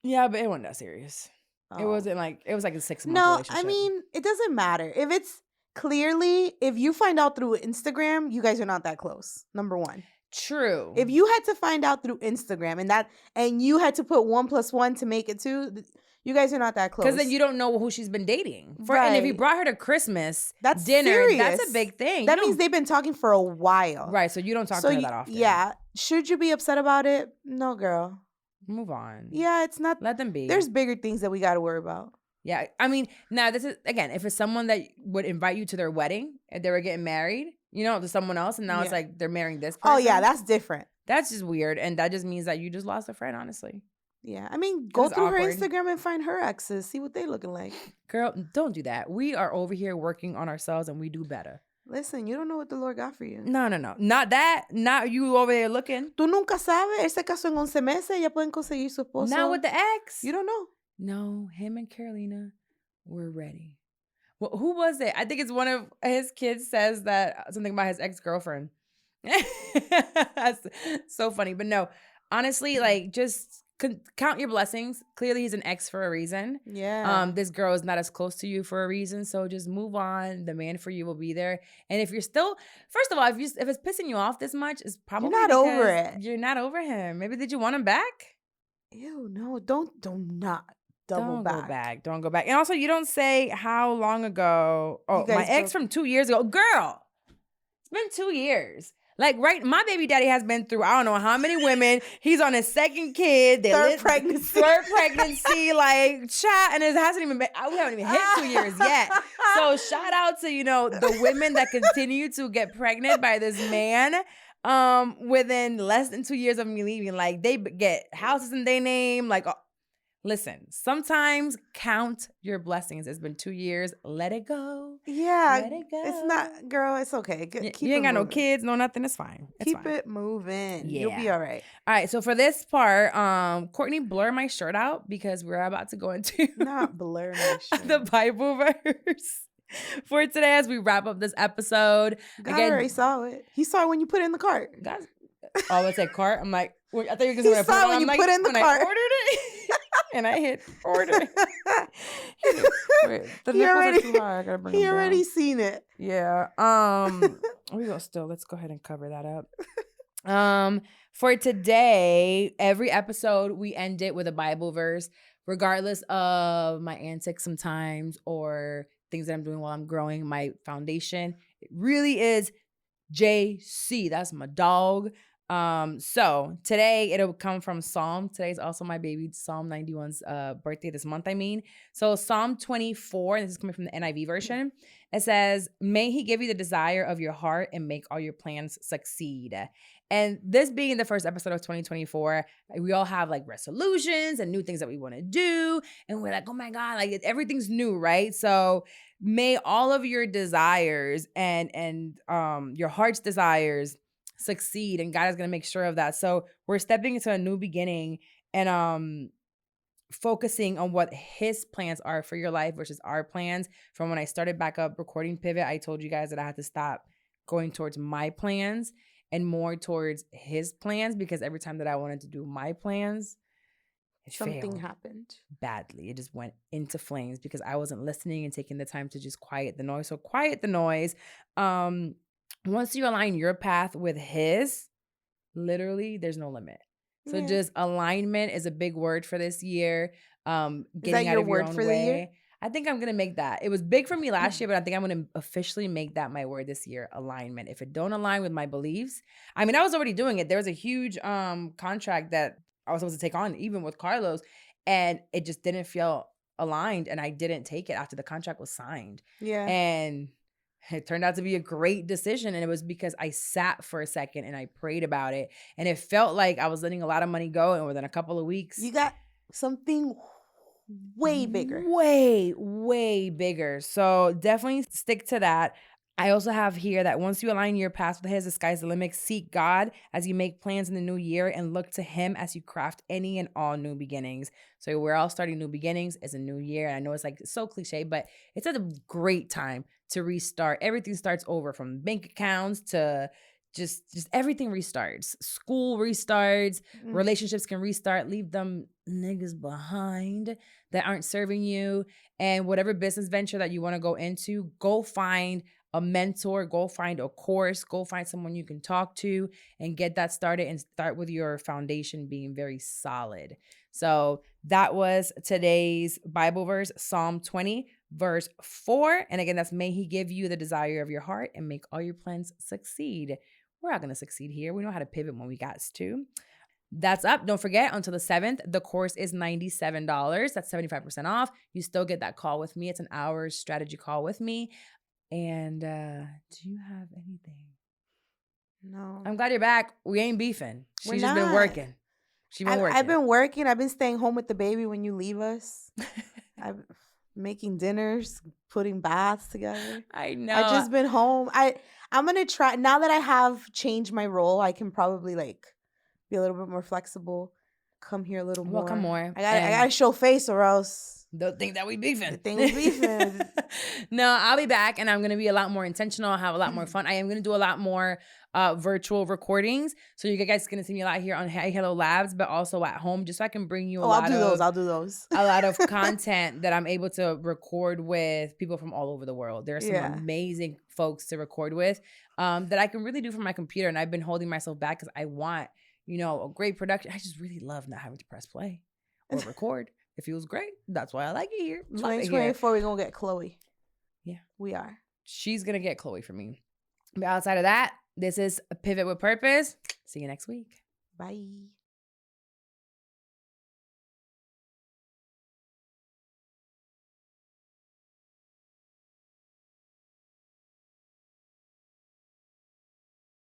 Yeah, but it wasn't that serious. It wasn't like, it was like a 6-month relationship. I mean, it doesn't matter. If it's clearly, if you find out through Instagram, you guys are not that close. Number one. True. If you had to find out through Instagram and you had to put 1 + 1 to make it 2, you guys are not that close. Because then you don't know who she's been dating. And if you brought her to Christmas that's dinner, serious. That's a big thing. That means they've been talking for a while. Right, so you don't talk to her that often. Yeah. Should you be upset about it? No, girl. Move on. Yeah, it's not. Let them be. There's bigger things that we got to worry about. Yeah, I mean, now this is, again, if it's someone that would invite you to their wedding, if they were getting married, to someone else, and now it's like they're marrying this person. Oh, yeah, that's different. That's just weird, and that just means that you just lost a friend, honestly. Yeah, I mean, go through her Instagram and find her exes, see what they looking like. Girl, don't do that. We are over here working on ourselves, and we do better. Listen, you don't know what the Lord got for you. No. Not that. Not you over there looking. Tú nunca sabes. Él se casó en 11 meses. Ya pueden conseguir su esposo. Not with the ex. You don't know. No, him and Carolina were ready. Well, who was it? I think it's one of his kids says that something about his ex-girlfriend. That's so funny. But no, honestly, like just count your blessings. Clearly, he's an ex for a reason. Yeah. This girl is not as close to you for a reason. So just move on. The man for you will be there. And if you're still, first of all, if it's pissing you off this much, it's probably you're not over it. You're not over him. Maybe did you want him back? Ew, no, don't not double back. Don't go back. And also, you don't say how long ago. Oh, my ex from 2 years ago. Girl, it's been 2 years. Like, right, my baby daddy has been through, I don't know how many women. He's on his second kid. Third pregnancy. Like, child, and it hasn't even been, we haven't even hit 2 years yet. So shout out to, the women that continue to get pregnant by this man within less than 2 years of me leaving. Like, they get houses in their name, like, listen, sometimes count your blessings. It's been 2 years. Let it go. Yeah. Let it go. It's not, girl, it's okay. Keep you ain't got no kids, no nothing. It's fine. Keep it moving. Yeah. You'll be all right. All right. So for this part, Courtney, blur my shirt out because we're about to go into not blur my shirt. The Bible verse for today as we wrap up this episode. God already saw it. He saw it when you put it in the cart. Guys, let's say cart. I'm like, I thought you were going to say when you put it in the cart. I ordered it. And I hit order. The he already, too high. I gotta bring he already seen it. Yeah. Let's go ahead and cover that up. For today, every episode we end it with a Bible verse, regardless of my antics sometimes or things that I'm doing while I'm growing my foundation. It really is JC. That's my dog. So today it'll come from Psalm. Today's also my baby Psalm 91's birthday this month, So Psalm 24, and this is coming from the NIV version. It says, "May he give you the desire of your heart and make all your plans succeed." And this being the first episode of 2024, we all have like resolutions and new things that we want to do. And we're like, oh my God, like everything's new, right? So may all of your desires and your heart's desires succeed, and God is going to make sure of that. So we're stepping into a new beginning and focusing on what his plans are for your life versus our plans. From when I started back up recording Pivot, I told you guys that I had to stop going towards my plans and more towards his plans, because every time that I wanted to do my plans, something happened badly. It just went into flames because I wasn't listening and taking the time to just quiet the noise. So quiet the noise. Once you align your path with his, literally there's no limit. So just alignment is a big word for this year. Getting is that out your of word your own for way. The year? I think I'm going to make that. It was big for me last year, but I think I'm going to officially make that my word this year, alignment. If it don't align with my beliefs, I mean, I was already doing it. There was a huge contract that I was supposed to take on, even with Carlos, and it just didn't feel aligned, and I didn't take it after the contract was signed. Yeah. And it turned out to be a great decision, and it was because I sat for a second and I prayed about it, and it felt like I was letting a lot of money go, and within a couple of weeks, you got something way bigger. Way bigger. So definitely stick to that. I also have here that once you align your path with his, the sky's the limit. Seek God as you make plans in the new year and look to him as you craft any and all new beginnings. So we're all starting new beginnings. It's a new year. I know it's like so cliche, but it's a great time to restart. Everything starts over, from bank accounts to just everything restarts. School restarts. Relationships can restart. Leave them niggas behind that aren't serving you. And whatever business venture that you want to go into, go find a mentor, go find a course, go find someone you can talk to and get that started, and start with your foundation being very solid. So that was today's Bible verse, Psalm 20, verse 4. And again, that's, may he give you the desire of your heart and make all your plans succeed. We're all going to succeed here. We know how to pivot when we got to. That's up. Don't forget, until the 7th, the course is $97. That's 75% off. You still get that call with me. It's an hour strategy call with me. And do you have anything? No. I'm glad you're back. We ain't beefing. She's just been working. She's been working. I've been working. I've been staying home with the baby when you leave us. I'm making dinners, putting baths together. I know. I've just been home. I'm going to try. Now that I have changed my role, I can probably like be a little bit more flexible. Come here a little more. Welcome more. I gotta show face, or else they'll think that we beefing. They think we beefing. No, I'll be back, and I'm going to be a lot more intentional. I'll have a lot more fun. I am going to do a lot more virtual recordings. So you guys are going to see me a lot here on Hey Hello Labs, but also at home, just so I can bring you I'll do those. A lot of content that I'm able to record with people from all over the world. There are some amazing folks to record with that I can really do from my computer. And I've been holding myself back because I want, a great production. I just really love not having to press play or record. It feels great. That's why I like it here. 2024, we're going to get Chloe. Yeah. We are. She's going to get Chloe for me. But outside of that, this is a Pivot with Purpose. See you next week. Bye.